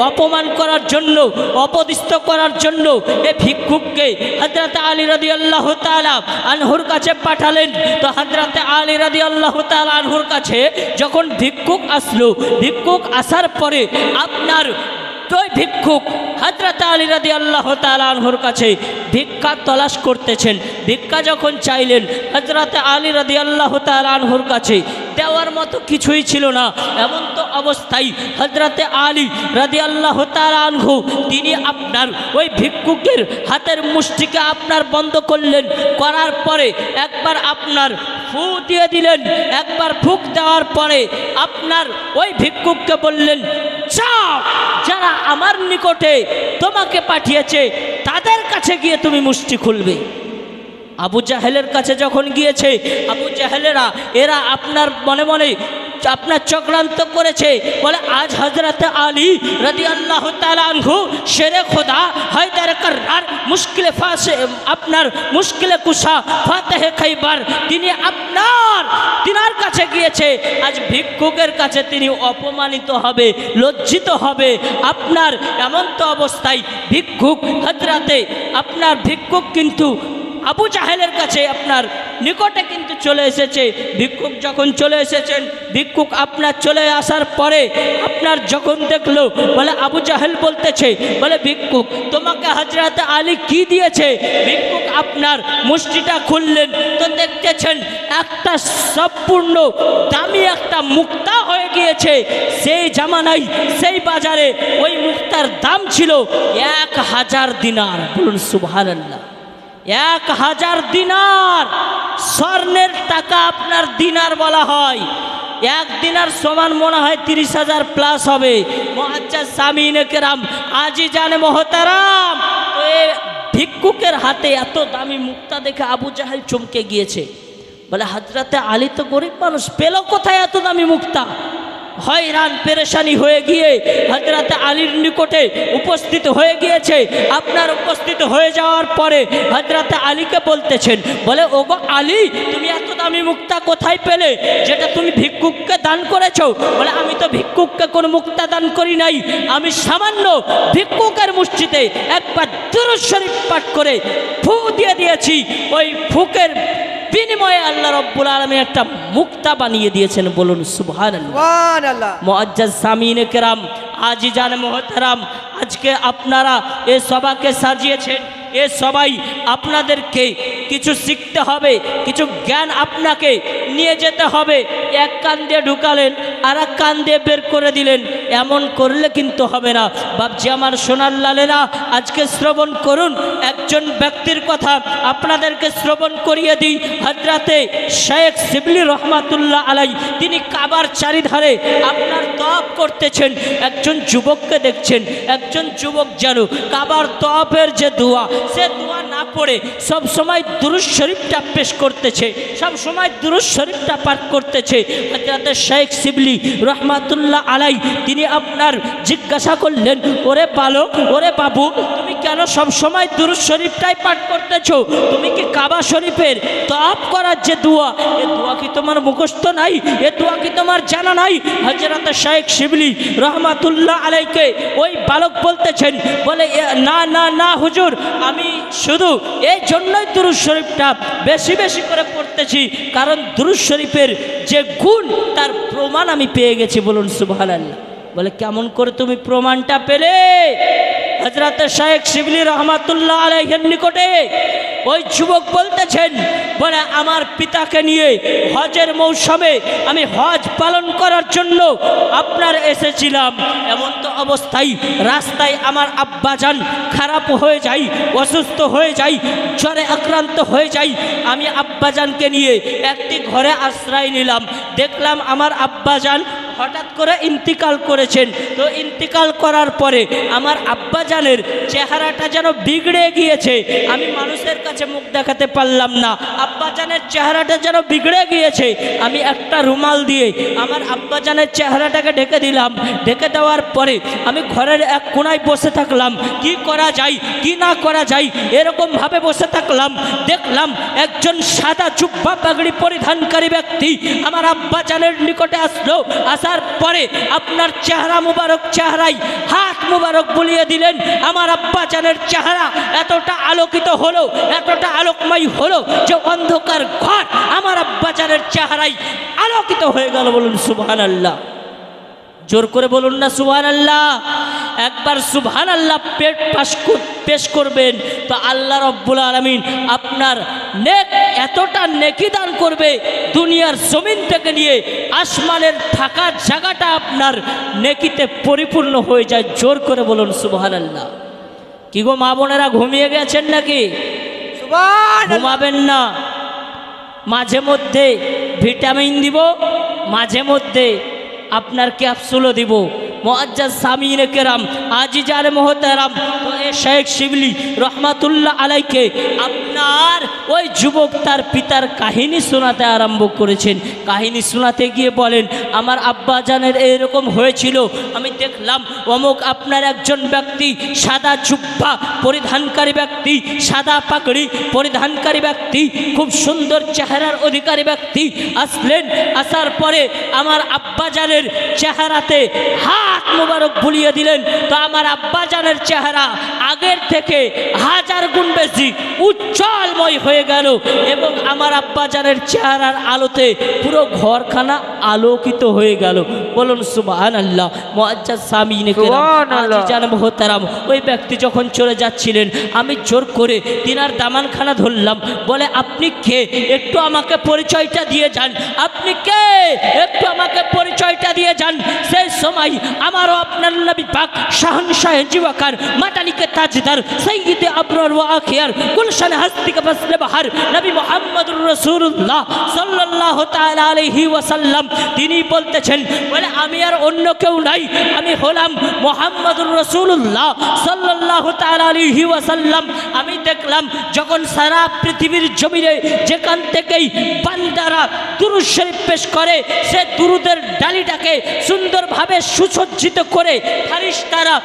A: অপমান করার জন্য, অপদস্থ করার জন্য এই ভিক্ষুককে হযরতে আলী রাদিয়াল্লাহু তাআলা আনহুর কাছে পাঠালেন। তো হযরতে আলী রাদিয়াল্লাহু তাআলা আনহুর কাছে যখন ভিক্ষুক আসলো, ভিক্ষুক আসার পরে আপনার ওই ভিক্ষুক হযরতে আলী রাদিয়াল্লাহু তাআলা আনহুর কাছে ভিক্ষা তলাশ করতেছেন। ভিক্ষা যখন চাইলেন হযরতে আলী রাদিয়াল্লাহু তাআলা আনহুর কাছে দেওয়ার মতো কিছুই ছিল না। এমন তো অবস্থায় হযরতে আলী রাদিয়াল্লাহু তাআলা আনহু তিনি আপনার ওই ভিক্ষুকের হাতের মুষ্টিকে আপনার বন্ধ করলেন, করার পরে একবার আপনার ফু দিয়ে দিলেন। একবার ফুঁক দেওয়ার পরে আপনার ওই ভিক্ষুককে বললেন, যাও, যারা আমার নিকটে তোমাকে পাঠিয়েছে তাদের কাছে গিয়ে তুমি মুষ্টি খুলবে। আবু জাহেলের কাছে যখন গিয়েছে, আবু জাহেলেরা এরা আপনার মনে মনে আপনার চক্রান্ত করেছে, বলে আজ হযরতে আলী রাদিয়াল্লাহু তাআলা আনহু শেরে খোদা হায়দার কর্রার মুশকিলে ফাসে আপনার মুশকিলে কুশা ফাতেহে খাইবার তিনি তিনার কাছে গিয়েছে। আজ ভিক্ষুকের কাছে তিনি অপমানিত হবে, লজ্জিত হবে। আপনার এমন তো অবস্থায় ভিক্ষুক হযরতে আপনার ভিক্ষুক কিন্তু আবু জাহেলের কাছে আপনার নিকটে কিন্তু চলে এসেছে। ভিক্ষুক যখন চলে এসেছেন, ভিক্ষুক আপনার চলে আসার পরে আপনার যখন দেখলো, বলে আবু জাহেল বলতেছে, বলে ভিক্ষুক তোমাকে হযরতে আলী কি দিয়েছে? ভিক্ষুক আপনার মুষ্টিটা খুললেন তো দেখতেছেন একটা সম্পূর্ণ দামি একটা মুক্তা হয়ে গিয়েছে। সেই জামানায় সেই বাজারে ওই মুক্তার দাম ছিল 1000 দিনার। বলুন সুবহানাল্লাহ। 1000 দিনার, স্বর্ণের টাকা আপনার দিনার বলা হয়। 1 দিনার সমান মনে হয় 30,000 প্লাস হবে। মুআজ্জাজ সামিনে কেরাম, আজিজানে মোহতারাম, এই ভিক্ষুকের হাতে এত দামি মুক্তা দেখে আবু জাহেল চমকে গিয়েছে। বলে হযরতে আলী তো গরিব মানুষ, পেল কোথায় এত দামি মুক্তা? হয়রান পেরেশানি হয়ে গিয়ে হযরত আলীর নিকটে উপস্থিত হয়ে গিয়েছে। আপনার উপস্থিত হয়ে যাওয়ার পরে হযরত আলীকে বলতেছেন, বলে ওগো আলী, তুমি এত দামি মুক্তা কোথায় পেলে, যেটা তুমি ভিক্ষুককে দান করেছো? বলে আমি তো ভিক্ষুককে কোনো মুক্তা দান করি নাই, আমি সামান্য ভিক্ষুকের মসজিদে একবার দুরূদ শরীফ পাঠ করে ফু দিয়ে দিয়েছি। ওই ফুকের বিনিময়ে আল্লাহ রাব্বুল আলামিন একটা মুক্তা বানিয়ে দিয়েছেন। বলুন সুবহানাল্লাহ। মুআজ্জাজ সামিনে কেরাম, আজিজান মুহতারাম, আজকে আপনারা এই সভাকে সাজিয়েছেন, এ সবাই আপনাদেরকে কিছু শিখতে হবে, কিছু জ্ঞান আপনাকে নিয়ে যেতে হবে। এক কান দিয়ে ঢুকালেন আর এক কান দিয়ে বের করে দিলেন, এমন করলে কিন্তু হবে না। বাপজি আমার সোনার লালেরা, আজকে শ্রবণ করুন একজন ব্যক্তির কথা আপনাদেরকে শ্রবণ করিয়ে দিই। হযরতে শেখ শিবলি রহমাতুল্লাহ আলাই, তিনি কাবার চারিধারে আপনার তওয়াফ করতেছেন। একজন যুবককে দেখছেন, একজন যুবক যেন কাবার তওয়াফের যে দোয়া, সে দোয়া না পড়ে সব সময় দুরূদ শরীফটা পেশ করতেছে, সব সময় দুরূদ শরীফটা পাঠ করতেছে। হযরত শেখ শিবলি রহমাতুল্লাহ আলাই তিনি আপনার জিজ্ঞাসা করলেন, ওরে বালক, ওরে বাবু, তুমি কেন সব সময় দুরূদ শরীফটাই পাঠ করতেছো? তুমি কি কাবা শরীফের তওয়াফ করার যে দোয়া, এ দোয়া কি তোমার মুখস্থ নাই? এ দোয়া কি তোমার জানা নাই? হযরত শেখ শিবলি রহমাতুল্লাহ আলাইকে ওই বালক বলতেছেন, বলে না না না হুজুর, আমি শুধু এই জন্যই দুরূদ শরীফটা বেশি বেশি করে পড়তেছি, কারণ দুরূদ শরীফের যে গুণ তার প্রমাণ আমি পেয়ে গেছি। বলুন সুবহানাল্লাহ। বলে কেমন করে তুমি প্রমাণটা পেলে? হযরত শেখ শিবলি রহমাতুল্লাহ আলাইহির নিকটে ওই যুবক বলতেছেন, বলে আমার পিতাকে নিয়ে হজের মৌসুমে আমি হজ পালন করার জন্য আপনার এসেছিলাম। এমন তো অবস্থায় রাস্তায় আমার আব্বাজান খারাপ হয়ে যায়, অসুস্থ হয়ে যায়, জ্বরে আক্রান্ত হয়ে যায়। আমি আব্বাজানকে নিয়ে একটি ঘরে আশ্রয় নিলাম, দেখলাম আমার আব্বাজান হঠাৎ করে ইন্তিকাল করেছেন। তো ইন্তিকাল করার পরে আমার আব্বাজানের চেহারাটা যেন বিগড়ে গিয়েছে, আমি মানুষের কাছে মুখ দেখাতে পারলাম না, আব্বাজানের চেহারাটা যেন বিগড়ে গিয়েছে। আমি একটা রুমাল দিয়ে আমার আব্বাজানের চেহারাটাকে ঢেকে দিলাম। ঢেকে দেওয়ার পরে আমি ঘরের এক কোনায় বসে থাকলাম, কি করা যায় কি না করা যায় এরকমভাবে বসে থাকলাম। দেখলাম একজন সাদা জুব্বা পাগড়ি পরিধানকারী ব্যক্তি আমার আব্বাজানের নিকটে আসলো। আসার পরে আপনার চেহারা মুবারক, চেহারায় হাত মুবারক বুলিয়ে দিলেন। আমার আব্বাজানের চেহারা এতটা আলোকিত হলো, এতটা আলোকময় হলো যে অন্ধকার ঘর আমার আব্বাজানের চেহারায় আলোকিত হয়ে গেল। বলুন সুবহানাল্লাহ। জোর করে বলুন না সুবহানাল্লাহ। একবার সুবহানাল্লাহ পেশ করবেন তো আল্লাহ রাব্বুল আলামিন আপনার নেক এতটা নেকি দান করবে, দুনিয়ার জমিন থেকে নিয়ে আসমানের থাকার জায়গাটা আপনার নেকিতে পরিপূর্ণ হয়ে যায়। জোর করে বলুন সুবহানাল্লাহ। কি গো মা বোনেরা, ঘুমিয়ে গেছেন নাকি? ঘুমাবেন না। মাঝে মধ্যে ভিটামিন দিব, মাঝে মধ্যে আপনার ক্যাপসুলও দিব। মুআজ্জাজ সামিনে কেরাম, আজিজান মুহতারাম, তো এ শেখ শিবলি রহমাতুল্লাহ আলাইকে আপনার ওই যুবক তার পিতার কাহিনী শোনাতে আরম্ভ করেছেন। কাহিনী শোনাতে গিয়ে বলেন, আমার আব্বাজানের এরকম হয়েছিল, আমি দেখলাম অমুক আপনার একজন ব্যক্তি, সাদা জুব্বা পরিধানকারী ব্যক্তি, সাদা পাগড়ি পরিধানকারী ব্যক্তি, খুব সুন্দর চেহারার অধিকারী ব্যক্তি আসলেন। আসার পরে আমার আব্বাজানের চেহারাতে হাত মুবারক বুলিয়ে দিলেন। তো আমার আব্বাজানের চেহারা আগের থেকে 1000 গুণ বেশি উজ্জ্বলময় হয়ে গেল এবং আমার আব্বাজানের চেহারার আলোতে পুরো ঘরখানা আলোকিত হয়ে গেল। বলুন সুবহানাল্লাহ। মুআজ্জাজ সামিনে কেরাম, আজিজান মুহতারাম, ওই ব্যক্তি যখন চলে যাচ্ছিলেন আমি জোর করে তিনার দামানখানা ধরলাম। বলে আপনি কে, একটু আমাকে পরিচয়টা দিয়ে যান, আপনি কে, একটু আমাকে পরিচয়টা দিয়ে যান। সেই সময় আমারও আপনার নবী পাক শাহনশাহ জিওয়াকার, মাতালিকে তাজদার, সাইয়্যিদে আবরার ওয়া আখিয়ার, গুলশান হাস্তিকা ফাসলে বাহার নবী মুহাম্মদুর রাসূলুল্লাহ সাল্লাল্লাহু তাআলা আলাইহি ওয়াসাল্লাম তিনি বলতেছেন, তাহলে আমি আর অন্য কেউ নাই, আমি হলাম মুহাম্মদুর রাসূলুল্লাহ সাল্লাল্লাহু তাআলা আলাইহি ওয়াসাল্লাম। আমি দেখলাম যখন সারা পৃথিবীর জমিনে যেখান থেকেই বান্দারা দুরূদ শরীফ পেশ করে, সে দুরুদের ডালিটাকে সুন্দরভাবে সুসজ্জিত করে ফেরেশতারা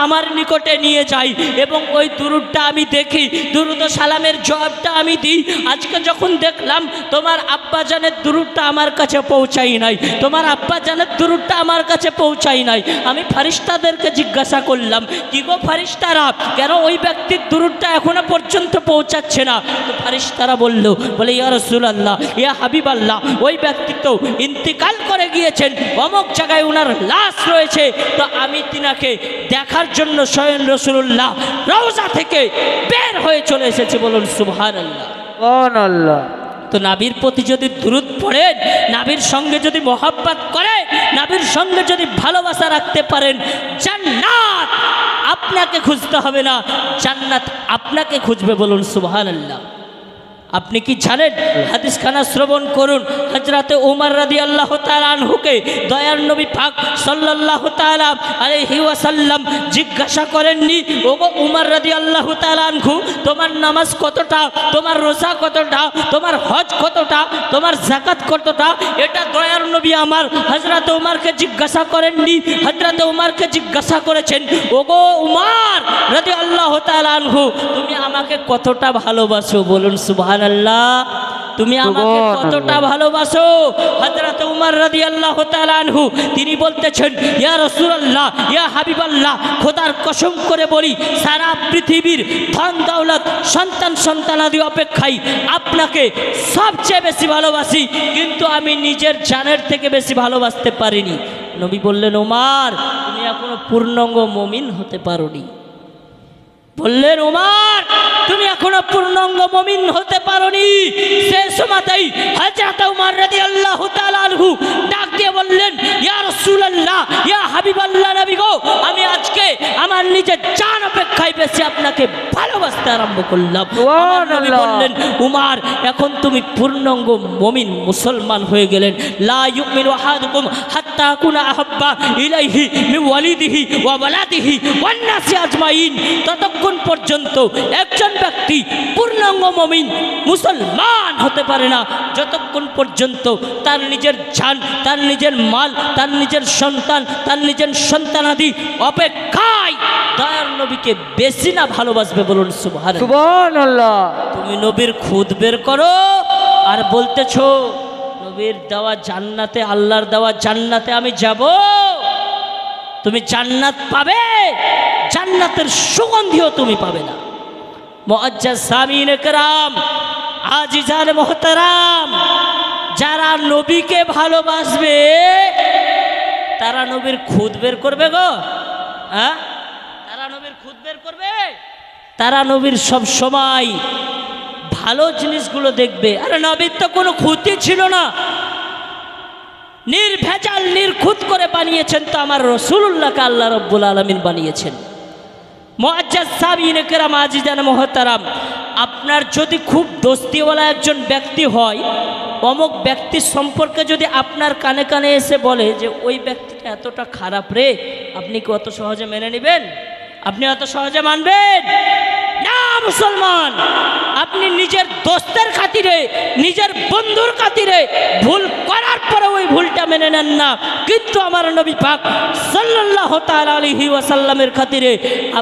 A: আমার নিকটে নিয়ে যায় এবং ওই দুরুদটা আমি দেখি, দুরুদ ও সালামের জবাবটা আমি দিই। আজকে যখন দেখলাম তোমার আব্বা জানের দুরুদটা আমার কাছে পৌঁছাই নাই, তোমার আব্বা জানের দুরুদটা আমার কাছে পৌঁছাই নাই, আমি ফেরেশতাদেরকে জিজ্ঞাসা করলাম, কি গো ফেরেশতারা, কেন ওই ব্যক্তির দুরুদটা এখনো পর্যন্ত পৌঁছাচ্ছে না? তো ফেরেশতারা বলে ইয়া রাসূলুল্লাহ, ইয়া হাবিবাল্লাহ, ওই ব্যক্তি তো ইন্তিকাল করে গিয়েছেন, অমুক জায়গায় ওনার লাশ রয়েছে। তো আমি তিনাকে দেখার জন্য স্বয়ং রাসূলুল্লাহ রওজা থেকে বের হয়ে চলে এসেছি। বলুন সুবহানাল্লাহ।
B: সুবহানাল্লাহ।
A: তো নাবির প্রতি যদি দুরূদ পড়েন, নাবির সঙ্গে যদি মোহাব্বত করেন, নাবির সঙ্গে যদি ভালোবাসা রাখতে পারেন, জান্নাত আপনাকে খুঁজতে হবে না, জান্নাত আপনাকে খুঁজবে। বলুন সুবহানাল্লাহ। আপনি কি জানেন? হাদিসখানা শ্রবণ করুন। হযরতে উমর রাদিয়াল্লাহু তাআলা আনহুকে দয়ার নবী পাক সাল্লাল্লাহু তাআলা আলাইহি ওয়াসাল্লাম জিজ্ঞাসা করেননি, ওগো উমর রাদিয়াল্লাহু তাআলা আনহু, তোমার নামাজ কতটা, তোমার রোজা কতটা, তোমার হজ কতটা, তোমার যাকাত কতটা? এটা দয়ার নবী আমার হযরতে উমরকে জিজ্ঞাসা করেননি, হযরতে উমরকে জিজ্ঞাসা করেছেন, ওগো উমর রাদিয়াল্লাহু তাআলা আনহু, তুমি আমাকে কতটা ভালোবাসো? বলুন সুবহানাল্লাহ। তুমি আমাকে কতটা ভালোবাসো? হযরত উমর রাদিয়াল্লাহু তাআলা আনহু তিনি বলতেছেন, ইয়া রাসূলুল্লাহ, ইয়া হাবিবাল্লাহ, খোদার কসম করে বলি, সারা পৃথিবীর ধন দৌলত সন্তান সন্তানাদি অপেক্ষায় আপনাকে সবচেয়ে বেশি ভালোবাসি, কিন্তু আমি নিজের জানের থেকে বেশি ভালোবাসতে পারিনি। নবী বললেন, উমর তুমি এখনো পূর্ণাঙ্গ মুমিন হতে পারোনি। বললেন, উমর তুমি এখনো পূর্ণাঙ্গ মুমিন হতে পারোনি। সেই সময়তেই হযরত উমর রাদিয়াল্লাহু তাআলা আনহু ডাক দিয়ে বললেন, ইয়া রাসূলুল্লাহ, ইয়া হাবিবাল্লাহ, নবী গো, আমি আজকে আমার নিজের জান অপেক্ষায় বেশি আপনাকে ভালোবাসতে আরম্ভ করলাম। আমার নবী বললেন, উমর এখন তুমি পূর্ণাঙ্গ মুমিন মুসলমান হয়ে গেলেন। লা ইউমিনু আহাদুকুম হাত্তা কুনা আহাব্বা ইলাইহি মিন ওয়ালিদিহি ওয়া ওয়ালাদিহি ওয়ান নাসি আজমাইন। ততক্ষণ পর্যন্ত একজন ব্যক্তি পূর্ণাঙ্গ মুমিন মুসলমান হতে পারে না যতক্ষণ পর্যন্ত তার নিজের জান, তার নিজের মাল, তার নিজের সন্তান, তার নিজের সন্তানাদি অপেক্ষায় দয়ার নবীকে বেশি না ভালোবাসবে। বলুন সুবহানাল্লাহ। তুমি নবীর খুদ বের করো আর বলতেছো নবীর দেওয়া জান্নাতে, আল্লাহর দেওয়া জান্নাতে আমি যাব, তুমি জান্নাত পাবে, জান্নাতের সুগন্ধিও তুমি পাবে না। মুআজ্জাজ সামিনে কেরাম, আজিজান মুহতারাম, যারা নবীকে ভালোবাসবে তারা নবীর খুদ বের করবে গো। হ্যাঁ, তারা নবীর খুদ বের করবে, তারা নবীর সব সময় ভালো জিনিসগুলো দেখবে। আরে নবীর তো কোনো খুঁতি ছিল না, নির্ভেজাল নির্খুঁত করে বানিয়েছেন তো আমার রাসূলুল্লাহকে আল্লাহ রাব্বুল আলামিন বানিয়েছেন। মুআজ্জাজ সামিনে কেরাম, আজিজান মুহতারাম, আপনার যদি খুব দোস্তিওয়ালা একজন ব্যক্তি হয়, অমুক ব্যক্তির সম্পর্কে যদি আপনার কানে কানে এসে বলে যে ওই ব্যক্তিটা এতটা খারাপ রে, আপনি কি অত সহজে মেনে নেবেন? আপনি অত সহজে মানবেন না মুসলমান। আপনি নিজের দোস্তের খাতিরে, নিজের বন্ধুর খাতিরে ভুল করার পরে ওই ভুলটা মেনে নেন না, কিন্তু আমার নবী পাক সাল্লাল্লাহু তাআলা আলাইহি ওয়াসাল্লামের খাতিরে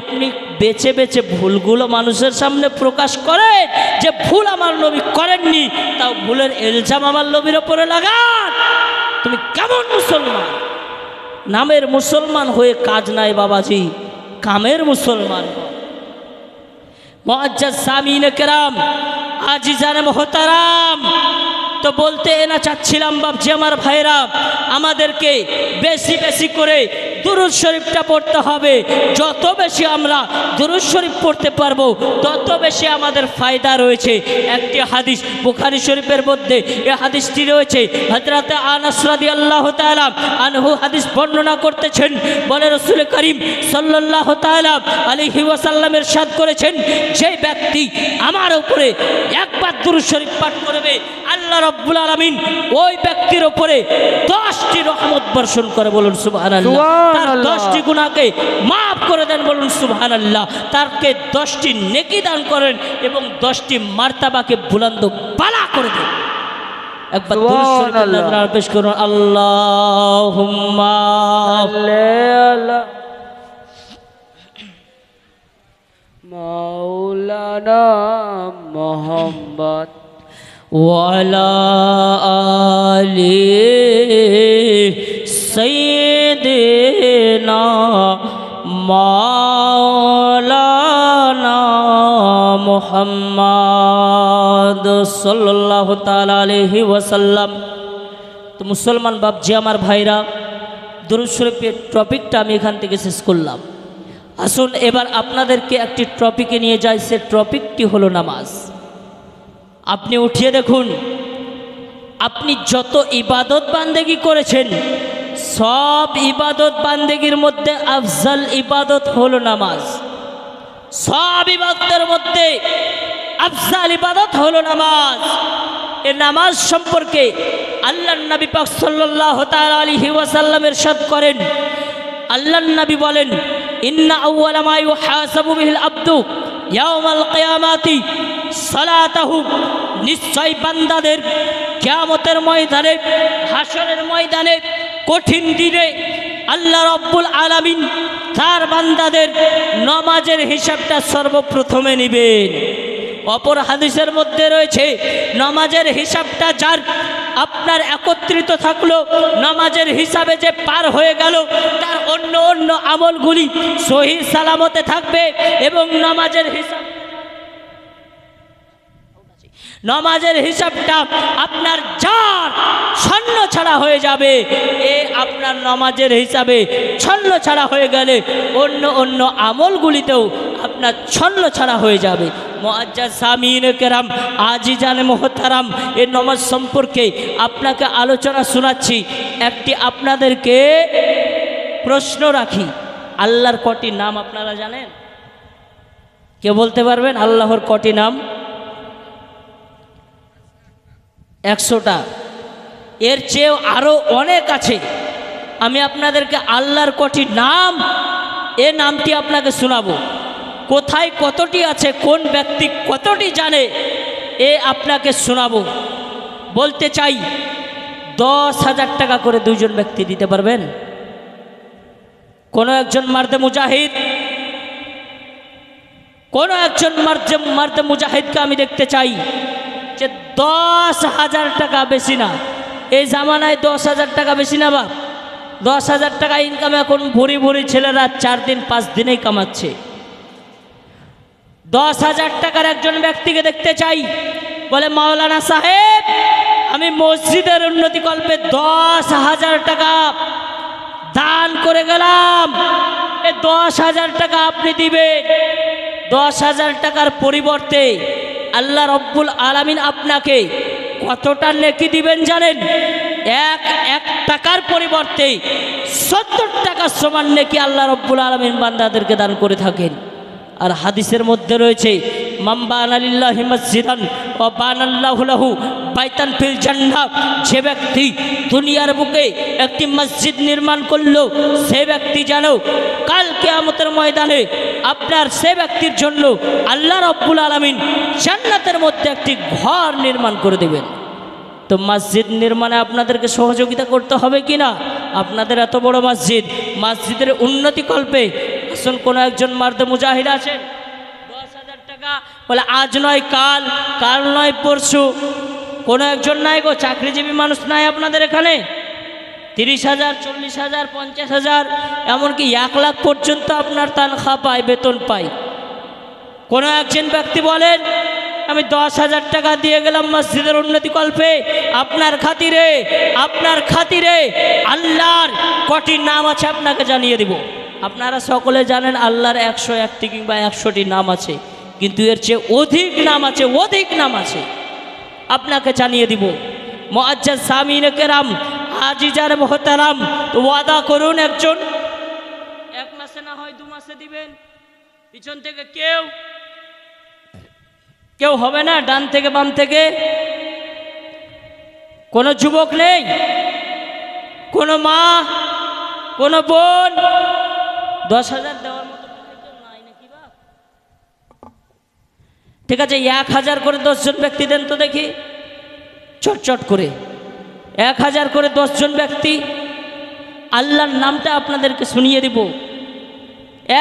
A: আপনি বেছে বেছে ভুলগুলো মানুষের সামনে প্রকাশ করেন যে ভুল আমার নবী করেননি, তাও ভুলের ইলজাম আমার নবীর ওপরে লাগান। তুমি কেমন মুসলমান? নামের মুসলমান হয়ে কাজ নাই বাবাজি, কামের মুসলমান। মুআজ্জাজ সামিনে কেরাম, আজিজানে মুহতারাম, তো বলতে না চাচ্ছিলাম বাপজি আমার ভাইরা, আমাদেরকে বেশি বেশি করে দুরূদ শরীফটা পড়তে হবে। যত বেশি আমরা দুরূদ শরীফ পড়তে পারবো তত বেশি আমাদের ফায়দা রয়েছে। একটি হাদিস বুখারী শরীফের মধ্যে এই হাদিসটি রয়েছে। হযরত আনাস রাদিয়াল্লাহু তাআলা আনহু হাদিস বর্ণনা করতেছেন, বলে রাসূল করিম সাল্লাল্লাহু তাআলা আলাইহি ওয়াসাল্লাম ইরশাদ করেছেন, যে ব্যক্তি আমার উপরে একবার দুরূদ শরীফ পাঠ করবে আল্লাহ রাব্বুল আলামিন ওই ব্যক্তির উপরে 10টি রহমত বর্ষণ করে, বলুন সুবহানাল্লাহ। তার 10টি গুনাহকে মাফ করে দেন, বলুন সুবহানাল্লাহ। তারকে 10টি নেকি দান করেন এবং 10টি মার্তাবাকে বুলন্দ বালা করে দেন। একবার দুরূদ শরীফ নাযরাত পেশ করুন। আল্লাহুম্মা
B: আল্লাহ মাওলানা মুহাম্মদ
A: ওয়ালা আলি সাইয়্যিদিনা মাওলানা মুহাম্মদ সাল্লাল্লাহু তাআলা আলাইহি ওয়াসাল্লাম। তো মুসলমান বাপজি আমার ভাইরা, দুরূদ শরীফের টপিকটা আমি এখান থেকে শেষ করলাম। আসুন এবার আপনাদেরকে একটি টপিকে নিয়ে যাই। সে টপিকটি হলো নামাজ। আপনি উঠিয়ে দেখুন, আপনি যত ইবাদত বান্দেগি করেছেন সব ইবাদত বান্দেগির মধ্যে আফজাল ইবাদত হলো নামাজ। সব ইবাদতের মধ্যে আফজাল ইবাদত হলো নামাজ। এই নামাজ সম্পর্কে আল্লাহর নবী পাক সাল্লাল্লাহু তাআলা আলাইহি ওয়াসাল্লাম ইরশাদ করেন, আল্লাহর নবী বলেন, ইন্না আউওয়ালা মা ইউহাসাবু বিহিল আবদু ইয়াওমাল কিয়ামাতি সালাতাহু। নিশ্চয় বান্দাদের কিয়ামতের ময়দানে, হাসরের ময়দানে, কঠিন দিনে আল্লাহ রাব্বুল আলামিন তার বান্দাদের নামাজের হিসাবটা সর্বপ্রথমে নেবেন। অপর হাদিসের মধ্যে রয়েছে, নামাজের হিসাবটা যার আপনার একত্রিত থাকলো, নামাজের হিসাবে যে পার হয়ে গেল, তার অন্য অন্য আমলগুলি সহি সালামতে থাকবে এবং নামাজের হিসাবটা আপনার যার ছন্ন ছাড়া হয়ে যাবে। আপনার নামাজের হিসাবে ছন্ন ছাড়া হয়ে গেলে অন্য অন্য আমলগুলিতেও আপনার ছন্ন ছাড়া হয়ে যাবে। মুআজ্জাজ সামিন কেরাম, আজিজান মোহতারাম, এই নামাজ সম্পর্কে আপনাকে আলোচনা শোনাচ্ছি। একটি আপনাদেরকে প্রশ্ন রাখি, আল্লাহর কটি নাম আপনারা জানেন? কে বলতে পারবেন আল্লাহর কটি নাম? 100টা, এর চেয়েও আরও অনেক আছে। আমি আপনাদেরকে আল্লাহর কটি নাম, এ নামটি আপনাকে শোনাবো। কোথায় কতটি আছে, কোন ব্যক্তি কতটি জানে, এ আপনাকে শোনাবো। বলতে চাই, 10,000 টাকা করে দুইজন ব্যক্তি দিতে পারবেন? কোনো একজন মার্দে মুজাহিদ, কোনো একজন মার্দে মুজাহিদকে আমি দেখতে চাই যে 10,000 টাকা বেশি না। এই জামানায় 10,000 টাকা বেশি না বা? 10,000 টাকা ইনকাম এখন ভুরি ভুরি ছেলেরা 4 দিন 5 দিনেই কামাচ্ছে। 10,000 টাকার একজন ব্যক্তিকে দেখতে চাই, বলে মাওলানা সাহেব আমি মসজিদের উন্নতি কল্পে 10,000 টাকা দান করে গেলাম, এই 10,000 টাকা আপনি দিবেন। 10,000 টাকার পরিবর্তে আল্লাহ রব্বুল আলামিন আপনাকে কতটা নেকি দিবেন জানেন? এক টাকার পরিবর্তে 70 টাকার সমান নেকি আল্লাহ রব্বুল আলামিন বান্দাদেরকে দান করে থাকেন। আর হাদিসের মধ্যে রয়েছে, মান বানা লিল্লাহি মসজিদান ওয়া বানাল্লাহু লাহু বাইতান ফিল জান্নাহ। যে ব্যক্তি দুনিয়ার বুকে একটি মসজিদ নির্মাণ করলো, সে ব্যক্তি যেন কাল কিয়ামতের ময়দানে আপনার সে ব্যক্তির জন্য আল্লাহ রাব্বুল আলামিন জান্নাতের মধ্যে একটি ঘর নির্মাণ করে দেবেন। তো মসজিদ নির্মাণে আপনাদেরকে সহযোগিতা করতে হবে কি না? আপনাদের এত বড় মসজিদ, মসজিদের উন্নতি কল্পে আসুন কোনো একজন মার্দে মুজাহিদ আছেন, 10,000 টাকা বলে আজ নয় কাল, কাল নয় পরশু। কোনো একজন নাই গো, চাকরিজীবী মানুষ নাই আপনাদের এখানে? 30,000, 40,000, 50,000, এমনকি 1 লাখ পর্যন্ত আপনার তনখা পায়, বেতন পায়। কোনো একজন ব্যক্তি বলেন আমি 10,000 টাকা দিয়ে গেলাম মসজিদের উন্নতি কল্পে, আপনার খাতিরে, আপনার খাতিরে আল্লাহর কটি নাম আছে আপনাকে জানিয়ে দিব। আপনারা সকলে জানেন আল্লাহর 101টি কিংবা 100টি নাম আছে, কিন্তু এর চেয়ে অধিক নাম আছে, অধিক নাম আছে, আপনাকে জানিয়ে দিব। মুআজ্জাজ সামিন কেরাম, আজিজার মোহতারাম, ওয়াদা করুন একজন 1 মাসে না হয় 2 মাসে দিবেন। পিছন থেকে কেউ হবে না, ডান থেকে বাম থেকে কোনো যুবক নেই, কোনো মা, কোনো বোন 10,000 দেওয়ার মতো কেউ নাই নাকি বা? ঠিক আছে, 1,000 করে 10 জন ব্যক্তি দেন তো দেখি, চটচট করে 1,000 করে 10 জন ব্যক্তি। আল্লাহর নামটা আপনাদেরকে শুনিয়ে দিব।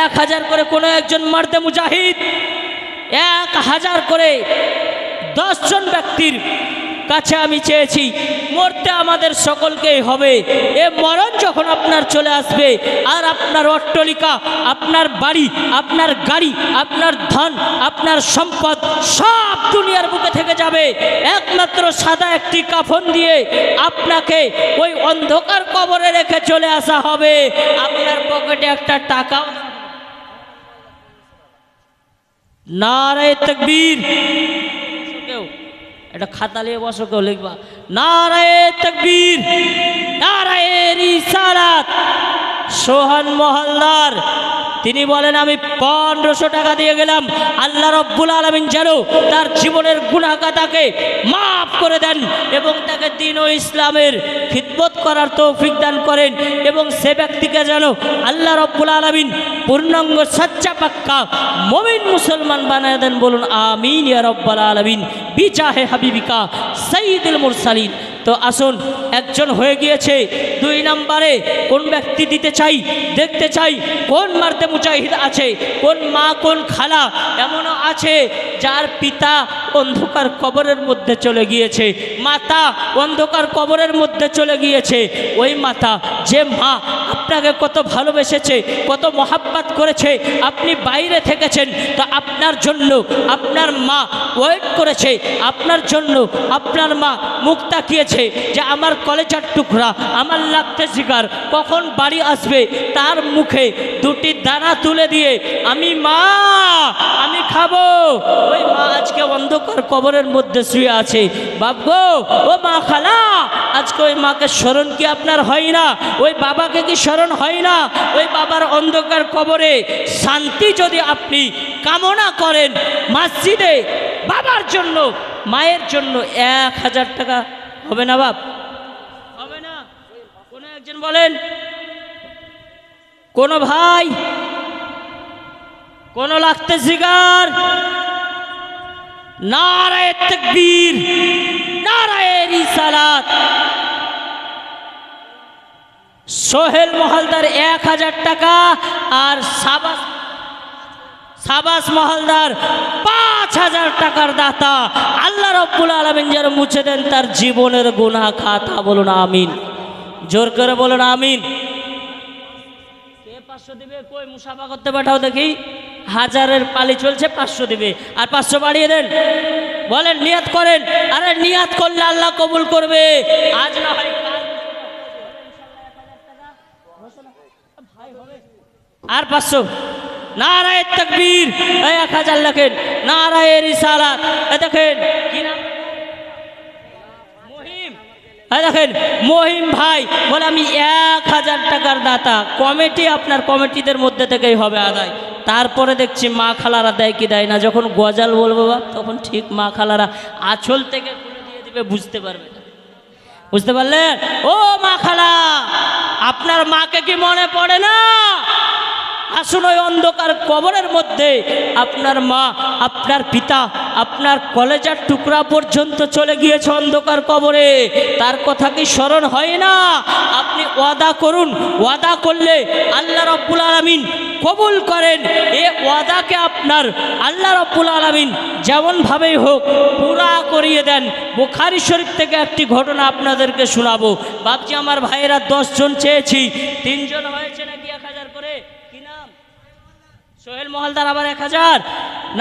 A: 1,000 করে কোনো একজন মার্দে মুজাহিদ 1,000 করে 10 জন ব্যক্তির কাছে আমি চেয়েছি। মরতে আমাদের সকলকেই হবে। এ মরণ যখন আপনার চলে আসবে আর আপনার অট্টালিকা, আপনার বাড়ি, আপনার গাড়ি, আপনার ধন, আপনার সম্পদ সব দুনিয়ার বুকে থেকে যাবে, একমাত্র সাদা একটি কাফন দিয়ে আপনাকে ওই অন্ধকার কবরে রেখে চলে আসা হবে। আপনার পকেটে একটা টাকাও নারে তাকবীর। এটা খাতা নিয়ে বসো, কেউ লিখবা নারায়ে তাকবীর, নারায়ে রিসালাত। সোহান মহলদার তিনি বলেন, আমি 1500 টাকা দিয়ে গেলাম, আল্লাহ রব্বুল আলামিন যেন তার জীবনের গুনাহ খাতাকে মাফ করে দেন এবং তাকে দ্বীন ও ইসলামের খিদমত করার তৌফিক দান করেন এবং সে ব্যক্তিকে যেন আল্লাহ রব্বুল আলামিন পূর্ণাঙ্গ সচ্চা পাক্কা মুমিন মুসলমান বানায় দেন। বলুন আমিন ইয়া রব্বাল আলামিন বিজাহে হাবিবিকা সাইয়্যিদুল মুরসালিন। তো আসুন, একজন হয়ে গিয়েছে। 2 নম্বরে কোন ব্যক্তি দিতে চাই, দেখতে চাই কোন মার্দে মুজাহিদ আছে, কোন মা, কোন খালা এমনও আছে যার পিতা অন্ধকার কবরের মধ্যে চলে গিয়েছে, মাতা অন্ধকার কবরের মধ্যে চলে গিয়েছে। ওই মাতা, যে মা আপনাকে কত ভালোবেসেছে, কত মহাব্বত করেছে, আপনি বাইরে থেকেছেন, তো আপনার জন্য আপনার মা ওয়েট করেছে, আপনার জন্য আপনার মা মুখ তাকিয়েছে যে আমার কলেজার টুকরা, আমার লাগতে শিকার কখন বাড়ি আসবে, তার মুখে 2টি দানা তুলে দিয়ে আমি মা, আমি খাবো। ওই মা আজকে অন্ধকার কবরের মধ্যে শুয়ে আছে। বাবগো, ও মা খালা, আজকে ওই মাকে স্মরণ কি আপনার হয় না? ওই বাবাকে কি স্মরণ হয় না? ওই বাবার অন্ধকার কবরে শান্তি যদি আপনি কামনা করেন, মসজিদে বাবার জন্য, মায়ের জন্য 1,000 টাকা হবে না বাপ? হবে না? কোন একজন বলেন, কোন ভাই, কোন লাগতে শিকার, নারায়ে তাকবীর, নারায়ে রিসালাত। সোহেল মহলদার 1,000 টাকা আর সাবাস মহলদার 5,000 টাকার দাতা। আল্লাহ রব্বুল আলামিন যেন মুছে দেন তার জীবনের গুনাহ খাতা। বলুন আমিন, জোর করে বলুন আমিন। কে 500 দিবে? কই মুসাফা করতে পাঠাও দেখি। 1000-এর পালি চলছে, 500 দিবে। আর 500 বাড়িয়ে দেন, বলেন নিয়াত করেন। আরে নিয়াত করলে আল্লাহ কবুল করবে। আজ না হয় কাল আর 500। নারায়ে তাকবীর, 1,000 লেখেন। নারায়ে রিসালাত, দেখেন কি নাম? মহিম। দেখেন মহিম ভাই বলে আমি 1,000 টাকার দাতা। কমিটি আপনার কমিটিদের মধ্যে থেকেই হবে আদায়। তারপরে দেখছি মা খালারা দেয় কি দেয় না। যখন গজাল বলবো বাপ, তখন ঠিক মা খালারা আঁচল থেকে খুলে দিয়ে দিবে, বুঝতে পারবে না। বুঝতে পারলেন? ও মা খালা, আপনার মাকে কি মনে পড়ে না? আসুন, ওই অন্ধকার কবরের মধ্যে আপনার মা, আপনার পিতা, আপনার কলেজার টুকরা পর্যন্ত চলে গিয়েছে অন্ধকার কবরে। তার কথা কি স্মরণ হয় না? আপনি ওয়াদা করুন। ওয়াদা করলে আল্লাহ রব্বুল আলামিন কবুল করেন। এ ওয়াদাকে আপনার আল্লাহ রব্বুল আলামিন যেমনভাবেই হোক পুরা করিয়ে দেন। বুখারী শরীফ থেকে একটি ঘটনা আপনাদেরকে শোনাবো। বাপজি, আমার ভাইয়েরা 10 জন চেয়েছি, 3 জন হয়েছে নাকি 1,000 করে? কি নাম? সোহেল মহলদার আবার 1,000।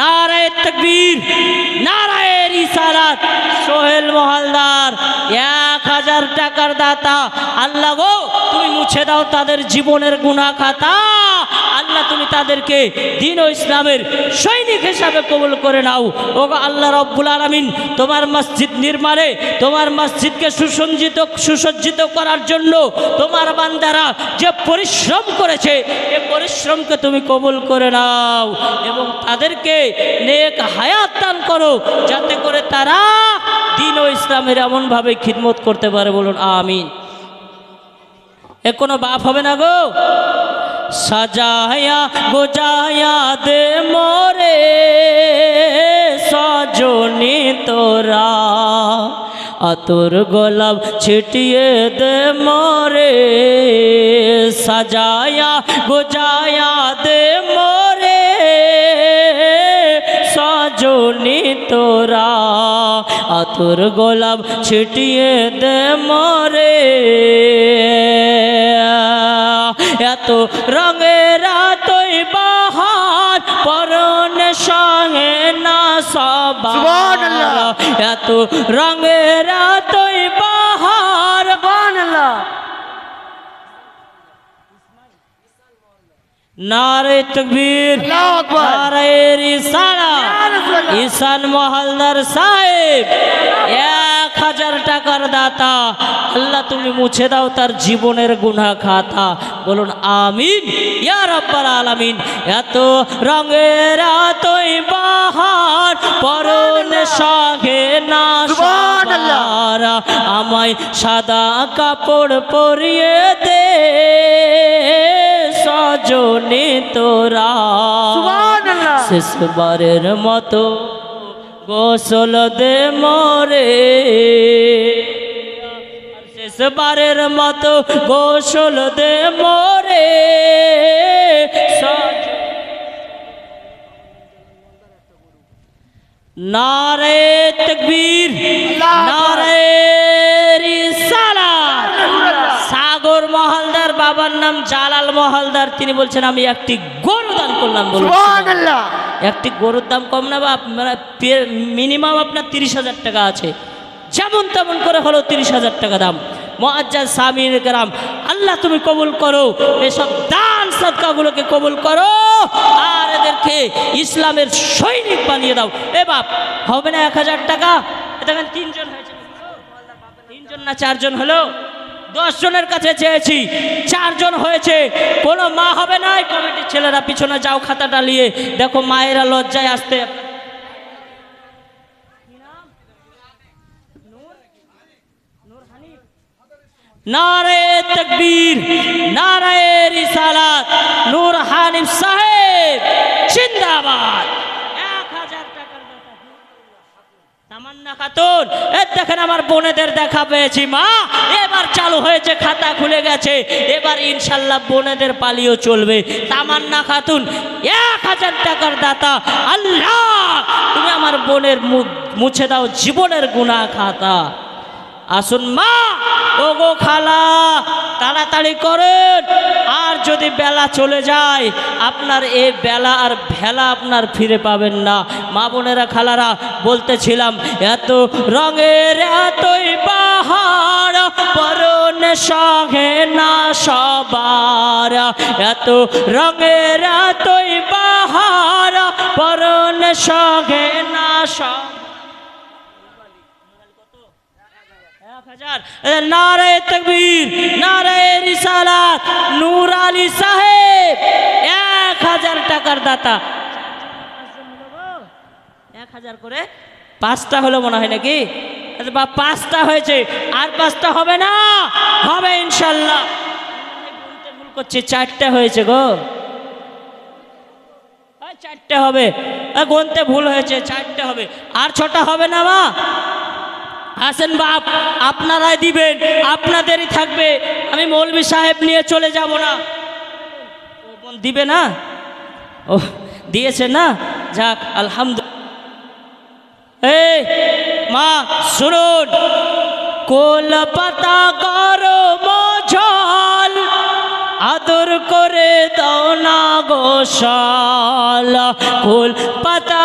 A: নারায়ে তাকবীর, নারায়ে রিসালাত। সোহেল মহলদার 1,000 টাকার দাতা। আল্লাহ গো, তুমি মুছে দাও তাদের জীবনের গুনাহ খাতা। আল্লাহ, তুমি তাদেরকে দ্বীন ও ইসলামের সৈনিক হিসাবে কবুল করে নাও। ও আল্লাহ রব্বুল আলামিন, তোমার মসজিদ নির্মাণে, তোমার মসজিদকে সুসজ্জিত করার জন্য তোমার বান্দারা যে পরিশ্রম করেছে, এ পরিশ্রমকে তুমি কবুল করে নাও এবং তাদেরকে নেক হায়াত দান করো, যাতে করে তারা দ্বীন ও ইসলামের এমনভাবে খিদমত করতে পারে, বলুন আমিন। এ কোনো বাপ হবে না গো। সাজায়া গোজায়া দে মোরে সজনী তোরা, আতর গোলাপ ছিটিয়ে দে মোরে, সাজায়া গোজায়া দে মোরে সজনী তোরা, আতর গোলাপ ছিটিয়ে দে মোরে। এত রঙের তুই বাহার পরনে সহে না সবার, এত রঙের তুই বাহার বানলা। নারে তকবীর, নারে রিসালাত। ঈশান মহলদার সাহেব 1000 টাকার দাতা, আল্লাহ তুমি মুছে দাও তার জীবনের গুনাহ খাতা, বলুন আমিন ইয়া রাব্বাল আলামিন। এত রঙের তুই বাহার পরনে সহে না সবার, আমায় সাদা কাপড় পরিয়ে দে সজনী তোরা, শেষবারের মতো গোসল দে মোরে, শেষবারের মতো গোসল দে মোরে। নারে তকবীর, নারে রিসালাত। সাগর মহলদার বাবার নাম জালাল মহলদার, তিনি বলছেন আমি একটি গরু দান করলাম, বলুন সুবহানাল্লাহ। একটি গরুর দাম কম না বাপ, মিনিমাম আপনার 30,000 টাকা আছে, যেমন তেমন করে হলো 30,000 টাকা দাম। মুআজ্জাজ সামিন কেরাম, আল্লাহ তুমি কবুল করো, এসব দান সদকাগুলোকে কবুল করো, আর এদেরকে ইসলামের সৈনিক বানিয়ে দাও। এ বাপ হবে না 1000 টাকা? দেখেন 3 জন হয়েছে, 3 জন না 4 জন হলো? 10 জনের কাছে চেয়েছি, 4 জন হয়েছে। কোনো মা হবে না? কমিটির ছেলেরা পিছনে যাও, খাতাটা নিয়ে দেখো, মায়েরা লজ্জায় আসতে। নারে তকবীর, নারে রিসালাত। নূর হানিফ সাহেব জিন্দাবাদ। 1000 টাকার দাতা তামান্না খাতুন, দেখেন আমার বোনেদের দেখা পেয়েছি মা, এবার চালু হয়েছে, খাতা খুলে গেছে, এবার ইনশাল্লাহ বোনেদের পালিও চলবে। তামান্না খাতুন 1000 টাকার দাতা, আল্লাহ তুমি আমার বোনের মুছে দাও জীবনের গুনাহ খাতা। আসুন মা, ওগো খালা, তাড়াতাড়ি করেন, আর যদি বেলা চলে যায় আপনার এই বেলা আর ভেলা আপনার ফিরে পাবেন না। মা বোনেরা খালারা বলতেছিলাম, এত রঙের এতই বাহার পরনে সহে না সবার, এত রঙের এতই বাহার পরনে সহে না সবার। নারে তকবীর, নারে রিসালাত। নূর আলী সাহেব 1000 টাকার দাতা, 1000 করে 5টা হলো মনে হয় নাকি? বা 5টা হয়েছে, আর 5টা হবে না? হবে ইনশাল্লাহ। ভুল করছে, 4টা হয়েছে গো, 4টে হবে, গুনতে ভুল হয়েছে, 4টে হবে, আর 6টা হবে না মা? আসেন বাপ, আপনারাই দিবেন, আপনাদেরই থাকবে, আমি মৌলভী সাহেব নিয়ে চলে যাব না। দিবে না? ও দিয়েছে না, যাক আলহামদুলিল্লাহ। এই মা শুনুন, কোল পাতা করো মজল, আদর করে দাও না গোশাল, কোল পাতা